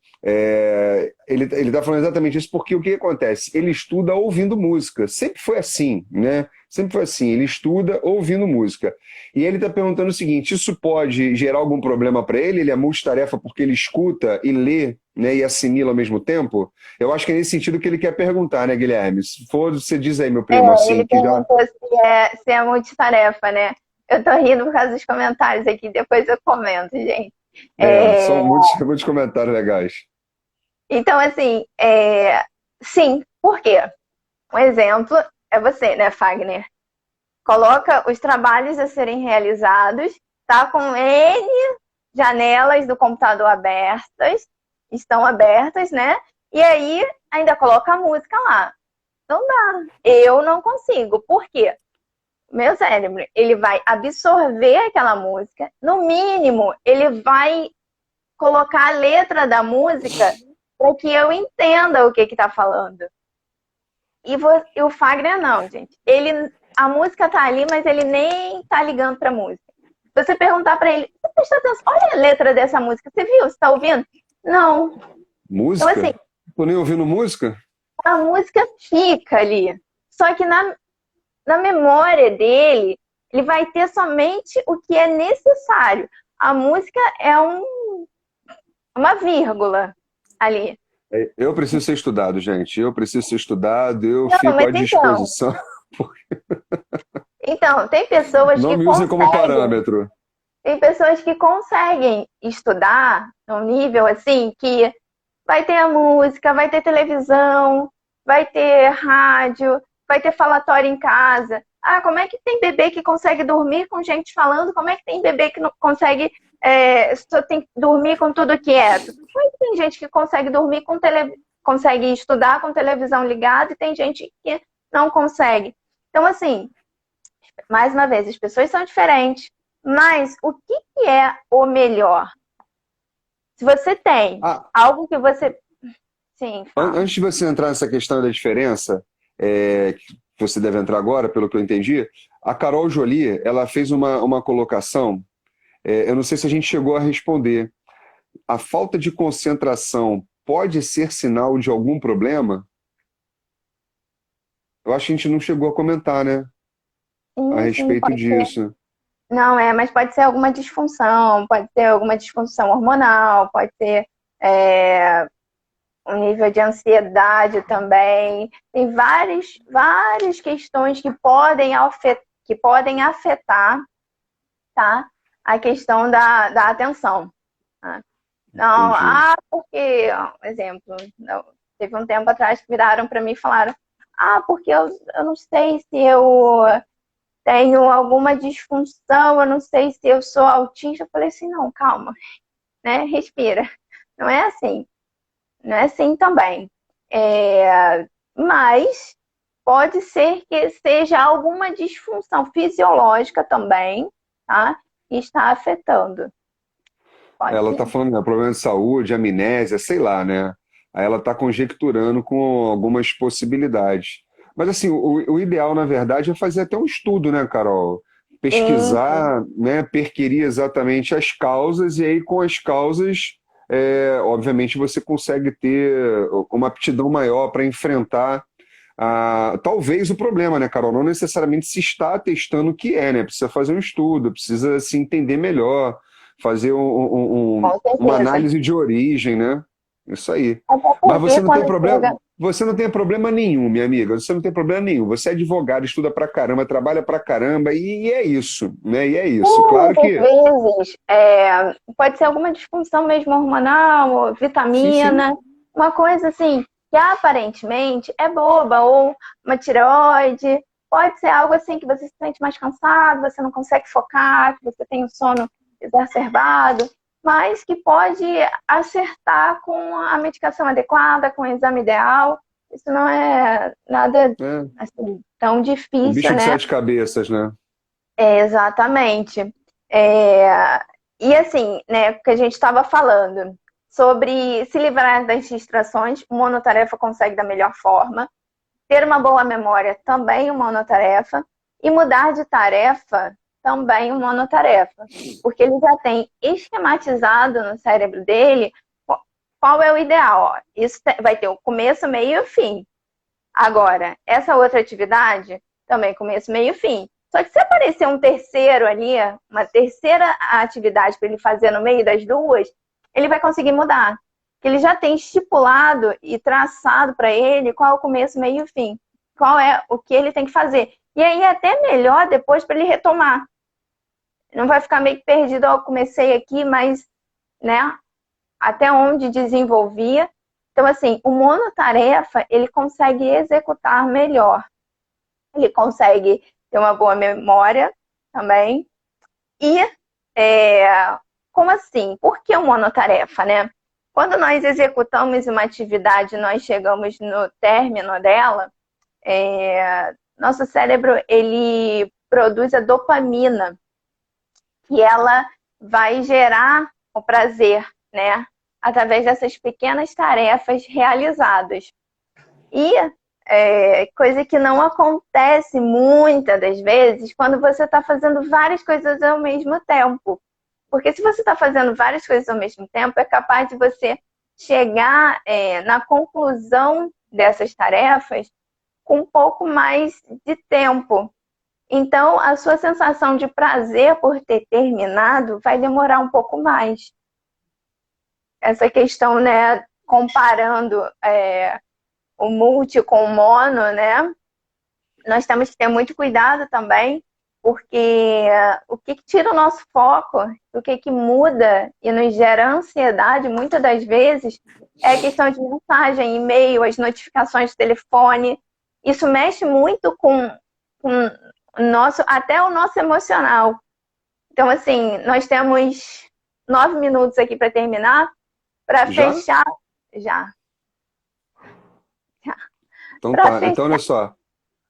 Ele está falando exatamente isso porque o que acontece? Ele estuda ouvindo música. Sempre foi assim, né? Sempre foi assim. Ele estuda ouvindo música. E ele está perguntando o seguinte: isso pode gerar algum problema para ele? Ele é multitarefa porque ele escuta e lê, né, e assimila ao mesmo tempo? Eu acho que é nesse sentido que ele quer perguntar, né, Guilherme? Se for, você diz aí, meu primo, assim, Ele que já. perguntou se é multitarefa, né? Eu tô rindo por causa dos comentários aqui, depois eu comento, gente. São É, muitos comentários legais. então, assim, sim, por quê? Um exemplo é você, né, Fagner? Coloca os trabalhos a serem realizados, tá com N janelas do computador abertas, estão abertas, né? E aí ainda coloca a música lá. Não dá. Eu não consigo. Por quê? Meu cérebro, ele vai absorver aquela música. No mínimo, ele vai colocar a letra da música para que eu entenda o que está falando. E o Fagner não, gente. A música tá ali, mas ele nem tá ligando pra música. Se você perguntar pra ele, você prestou atenção? Olha a letra dessa música, você viu? Você tá ouvindo? Não. Então, assim, Música? Tô nem ouvindo música? a música fica ali. Só que na memória dele, ele vai ter somente o que é necessário. A música é uma vírgula ali. Eu preciso ser estudado, gente. Eu preciso ser estudado, eu Não, fico à mas então, disposição. tem pessoas Não que me usem como conseguem. parâmetro. Tem pessoas que conseguem estudar num nível assim que vai ter a música, vai ter televisão, vai ter rádio, vai ter falatório em casa. Ah, como é que tem bebê que consegue dormir com gente falando? Como é que tem bebê que não consegue só tem que dormir com tudo quieto? Como é que tem gente que consegue dormir consegue estudar com televisão ligada e tem gente que não consegue? Então, assim, mais uma vez, as pessoas são diferentes, mas o que é o melhor? Se você tem Ah, algo que você. Sim, fala. antes de você entrar nessa questão da diferença, que você deve entrar agora, pelo que eu entendi, a Carol Jolie, ela fez uma colocação, eu não sei se a gente chegou a responder. A falta de concentração pode ser sinal de algum problema? Eu acho que a gente não chegou a comentar, né, a Sim, respeito pode ser. disso. Não, mas pode ser alguma disfunção, pode ser alguma disfunção hormonal, pode ser é, um nível de ansiedade também. Tem várias questões que podem afetar, tá? A questão da atenção. Tá? Não, Entendi. porque, ó, um exemplo, não, teve um tempo atrás que viraram para mim e falaram, porque eu não sei se eu tenho alguma disfunção, eu não sei se eu sou autista. Eu falei assim, não, calma, né? Respira. Não é assim. Não é assim também. Mas pode ser que seja alguma disfunção fisiológica também, tá? Que está afetando. Pode Ela está sim. falando, né, problema de saúde, amnésia, sei lá, né? Aí ela está conjecturando com algumas possibilidades. Mas assim, o ideal, na verdade, é fazer até um estudo, né, Carol? Sim, Pesquisar, né, perquirir exatamente as causas, e aí com as causas, obviamente, você consegue ter uma aptidão maior para enfrentar talvez o problema, né, Carol? Não necessariamente se está testando o que é, né? Precisa fazer um estudo, precisa se entender melhor, fazer com uma certeza. análise de origem, né? Isso aí. Até Mas você porque não tem quando problema, chega. você não tem problema nenhum, minha amiga. Você não tem problema nenhum. Você é advogado, estuda pra caramba, trabalha pra caramba, e é isso, né? E é isso. Claro Muitas que vezes pode ser alguma disfunção mesmo hormonal, ou sim, sim. vitamina, uma coisa assim que aparentemente é boba, ou uma tireoide, pode ser algo assim que você se sente mais cansado, você não consegue focar, que você tem o sono exacerbado, mas que pode acertar com a medicação adequada, com o exame ideal. Isso não é nada É. assim, tão Um difícil, bicho de né? sete cabeças, né? Exatamente. É, e assim, né, o que a gente estava falando sobre se livrar das distrações, o monotarefa consegue da melhor forma. Ter uma boa memória também, o monotarefa. E mudar de tarefa também um monotarefa, porque ele já tem esquematizado no cérebro dele qual é o ideal. Ó. Isso vai ter o começo, meio e o fim. Agora, essa outra atividade, também começo, meio e fim. Só que se aparecer um terceiro ali, uma terceira atividade para ele fazer no meio das duas, ele vai conseguir mudar. Ele já tem estipulado e traçado para ele qual é o começo, meio e o fim. Qual é o que ele tem que fazer. E aí é até melhor depois para ele retomar. Não vai ficar meio que perdido, ó, comecei aqui, mas, né, até onde desenvolvia. Então, assim, o monotarefa, ele consegue executar melhor. Ele consegue ter uma boa memória também. E, como assim? Por que o monotarefa, né? Quando nós executamos uma atividade, nós chegamos no término dela, nosso cérebro, ele produz a dopamina, que ela vai gerar o prazer, né? Através dessas pequenas tarefas realizadas. E coisa que não acontece muitas das vezes quando você está fazendo várias coisas ao mesmo tempo. Porque se você está fazendo várias coisas ao mesmo tempo, é capaz de você chegar na conclusão dessas tarefas com um pouco mais de tempo. Então, a sua sensação de prazer por ter terminado vai demorar um pouco mais. Essa questão, né, comparando o multi com o mono, né, nós temos que ter muito cuidado também, porque o que tira o nosso foco, o que muda e nos gera ansiedade, muitas das vezes, é a questão de mensagem, e-mail, as notificações de telefone. Isso mexe muito com até o nosso emocional. Então, assim, nós temos 9 minutos aqui para terminar, para fechar. Já. Então tá, então olha só.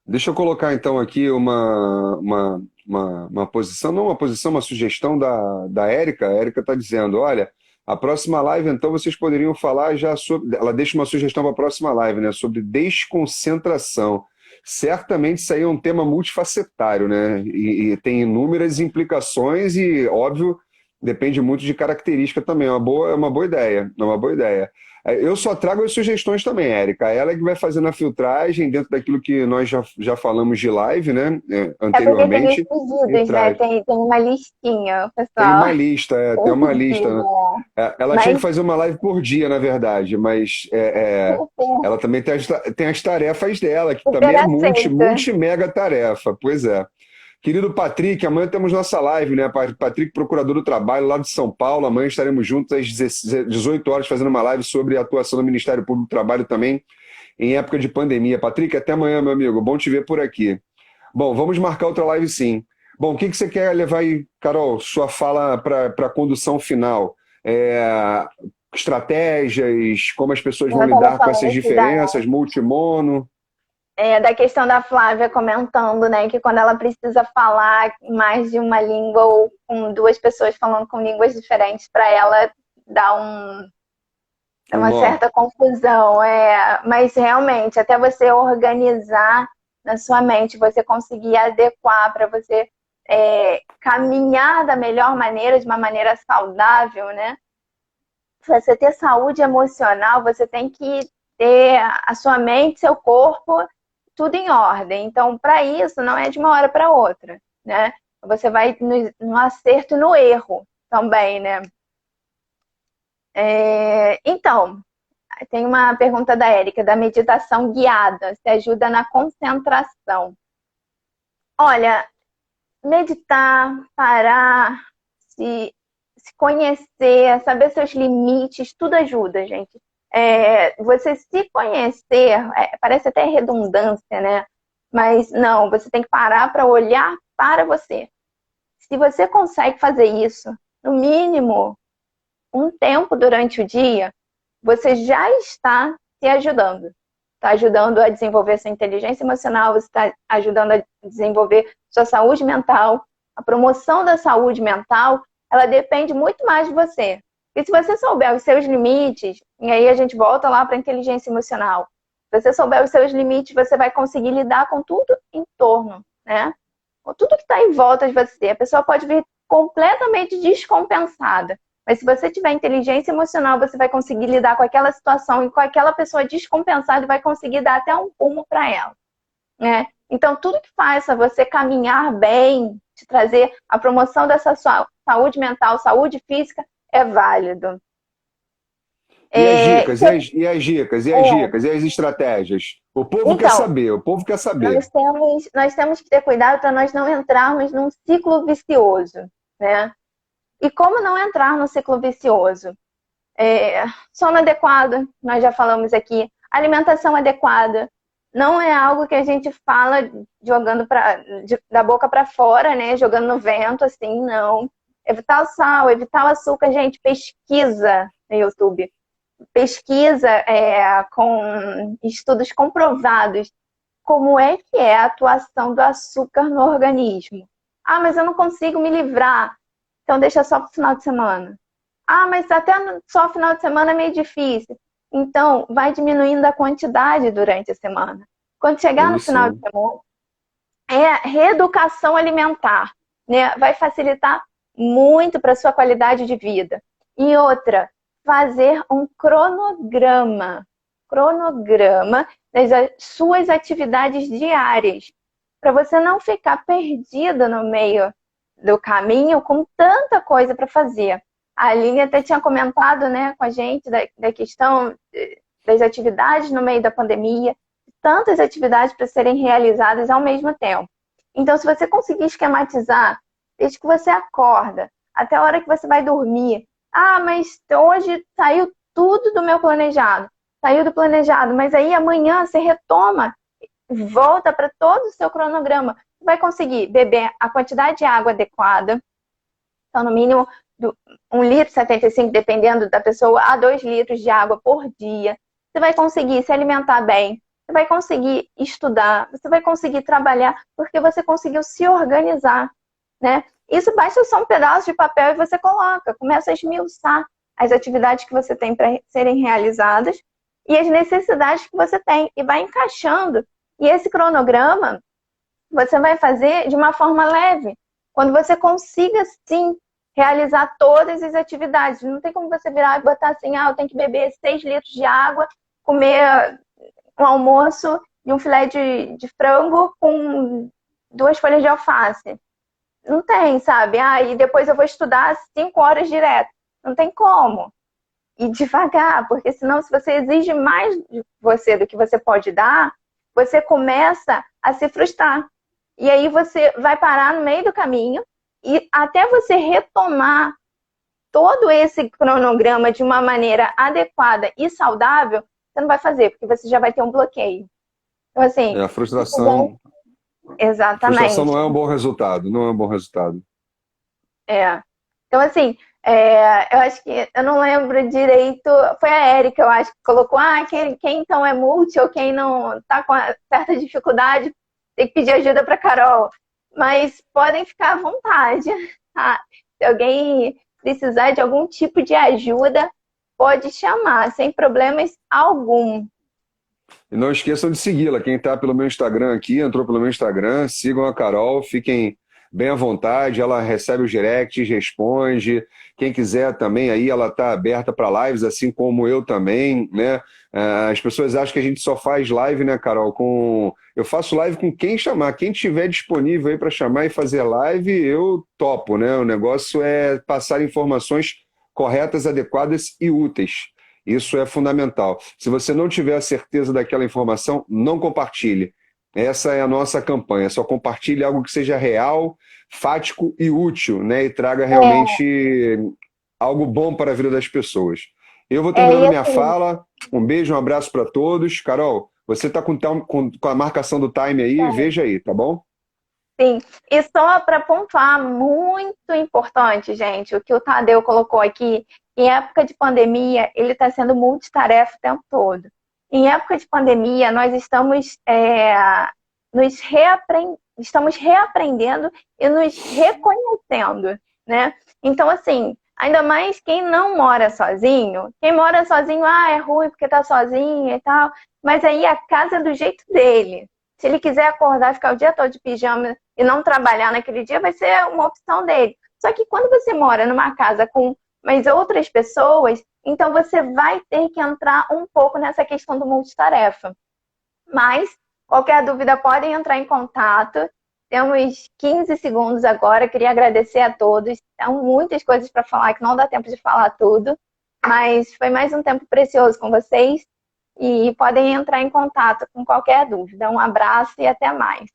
Deixa eu colocar então aqui uma posição, não uma posição, uma sugestão da Érica. A Érica está dizendo, olha, a próxima live, então, vocês poderiam falar já sobre. Ela deixa uma sugestão para a próxima live, né? Sobre desconcentração. Certamente isso aí é um tema multifacetário, né? E tem inúmeras implicações e, óbvio, depende muito de característica também. É uma boa ideia. É uma boa ideia. Eu só trago as sugestões também, Érica. Ela é que vai fazendo a filtragem dentro daquilo que nós já falamos de live, né? Anteriormente. É porque tem os pedidos, né? Tem uma listinha, pessoal. Tem uma lista, tem uma lista. Né? Ela tinha que fazer uma live por dia, na verdade, mas ela também tem as tarefas dela, que também é multi-mega tarefa. Pois é. Querido Patrick, amanhã temos nossa live, né? Patrick, procurador do trabalho lá de São Paulo. Amanhã estaremos juntos às 18 horas fazendo uma live sobre a atuação do Ministério Público do Trabalho também em época de pandemia. Patrick, até amanhã, meu amigo. Bom te ver por aqui. Bom, vamos marcar outra live sim. Bom, o que você quer levar aí, Carol, sua fala para a condução final? Estratégias, como as pessoas vão lidar com essas diferenças, multimono? Da questão da Flávia comentando, né, que quando ela precisa falar mais de uma língua ou com duas pessoas falando com línguas diferentes, para ela dá uma certa confusão. Mas realmente, até você organizar na sua mente, você conseguir adequar para você caminhar da melhor maneira, de uma maneira saudável, né? Para você ter saúde emocional, você tem que ter a sua mente, seu corpo, tudo em ordem. Então, para isso, não é de uma hora para outra, né? Você vai no acerto e no erro também, né? Então, tem uma pergunta da Érica, da meditação guiada, se ajuda na concentração. Olha, meditar, parar, se conhecer, saber seus limites, tudo ajuda, gente. Você se conhecer, parece até redundância, né? Mas não, você tem que parar para olhar para você. Se você consegue fazer isso, no mínimo, um tempo durante o dia, você já está se ajudando. Está ajudando a desenvolver sua inteligência emocional, você está ajudando a desenvolver sua saúde mental. A promoção da saúde mental, ela depende muito mais de você. E se você souber os seus limites, e aí a gente volta lá para a inteligência emocional. Se você souber os seus limites, você vai conseguir lidar com tudo em torno, né? tudo que está em volta de você. A pessoa pode vir completamente descompensada. Mas se você tiver inteligência emocional, você vai conseguir lidar com aquela situação e com aquela pessoa descompensada e vai conseguir dar até um rumo para ela, né? Então, tudo que faça você caminhar bem, te trazer a promoção dessa sua saúde mental, saúde física, é válido. E as dicas, Então, e as estratégias? O povo quer então, saber, o povo quer saber. nós temos que ter cuidado para nós não entrarmos num ciclo vicioso, né? E como não entrar no ciclo vicioso? Sono adequado, nós já falamos aqui. Alimentação adequada. Não é algo que a gente fala jogando da boca para fora, né? Jogando no vento, assim, não. Evitar o sal, evitar o açúcar. Gente, pesquisa no YouTube. Pesquisa com estudos comprovados como é que é a atuação do açúcar no organismo. Ah, mas eu não consigo me livrar. Então deixa só para o final de semana. Ah, mas até só final de semana é meio difícil. Então, vai diminuindo a quantidade durante a semana. Quando chegar no final de semana, reeducação alimentar, né? Vai facilitar muito para a sua qualidade de vida. E outra, fazer um cronograma das suas atividades diárias, para você não ficar perdida no meio do caminho com tanta coisa para fazer. A Aline até tinha comentado, né, com a gente da questão das atividades no meio da pandemia, tantas atividades para serem realizadas ao mesmo tempo. Então, se você conseguir esquematizar, desde que você acorda até a hora que você vai dormir, ah, mas hoje saiu tudo do meu planejado, saiu do planejado, mas aí amanhã você retoma, volta para todo o seu cronograma, você vai conseguir beber a quantidade de água adequada, então no mínimo 1,75 litro, dependendo da pessoa, a 2 litros de água por dia. Você vai conseguir se alimentar bem, você vai conseguir estudar, você vai conseguir trabalhar, porque você conseguiu se organizar, né? Isso basta só um pedaço de papel e você coloca, começa a esmiuçar as atividades que você tem para serem realizadas e as necessidades que você tem, e vai encaixando. E esse cronograma você vai fazer de uma forma leve, quando você consiga, sim, realizar todas as atividades. Não tem como você virar e botar assim, eu tenho que beber 6 litros de água, comer um almoço de um filé de frango com 2 folhas de alface. Não tem, sabe? E depois eu vou estudar 5 horas direto. Não tem como. E devagar, porque senão, se você exige mais de você do que você pode dar, você começa a se frustrar. E aí você vai parar no meio do caminho e até você retomar todo esse cronograma de uma maneira adequada e saudável, você não vai fazer, porque você já vai ter um bloqueio. Então, assim... A frustração... Exatamente. A frustração não é um bom resultado, não é um bom resultado. Então, assim, eu acho que, eu não lembro direito, foi a Érica, eu acho, que colocou, quem então é multi ou quem não está com certa dificuldade, tem que pedir ajuda para Carol. Mas podem ficar à vontade, tá? Se alguém precisar de algum tipo de ajuda, pode chamar, sem problemas algum. E não esqueçam de segui-la. Quem está pelo meu Instagram aqui, entrou pelo meu Instagram, sigam a Carol, fiquem bem à vontade, ela recebe os directs, responde. Quem quiser também, aí ela está aberta para lives, assim como eu também, né? As pessoas acham que a gente só faz live, né, Carol? Eu faço live com quem chamar, quem tiver disponível aí para chamar e fazer live, eu topo, né? O negócio é passar informações corretas, adequadas e úteis. Isso é fundamental. Se você não tiver a certeza daquela informação, não compartilhe. Essa é a nossa campanha. Só compartilhe algo que seja real, fático e útil, né? E traga realmente algo bom para a vida das pessoas. Eu vou terminando minha fala. Um beijo, um abraço para todos. Carol, você está com a marcação do time aí? Veja aí, tá bom? Sim. E só para pontuar, muito importante, gente, o que o Tadeu colocou aqui, em época de pandemia, ele está sendo multitarefa o tempo todo. Em época de pandemia, nós estamos estamos reaprendendo e nos reconhecendo, né? Então, assim, ainda mais quem não mora sozinho. Quem mora sozinho, é ruim porque tá sozinho e tal. Mas aí a casa é do jeito dele. Se ele quiser acordar, ficar o dia todo de pijama e não trabalhar naquele dia, vai ser uma opção dele. Só que quando você mora numa casa com mais outras pessoas, então você vai ter que entrar um pouco nessa questão do multitarefa. Mas, qualquer dúvida, podem entrar em contato. Temos 15 segundos agora. Queria agradecer a todos. São muitas coisas para falar que não dá tempo de falar tudo. Mas foi mais um tempo precioso com vocês. E podem entrar em contato com qualquer dúvida. Um abraço e até mais.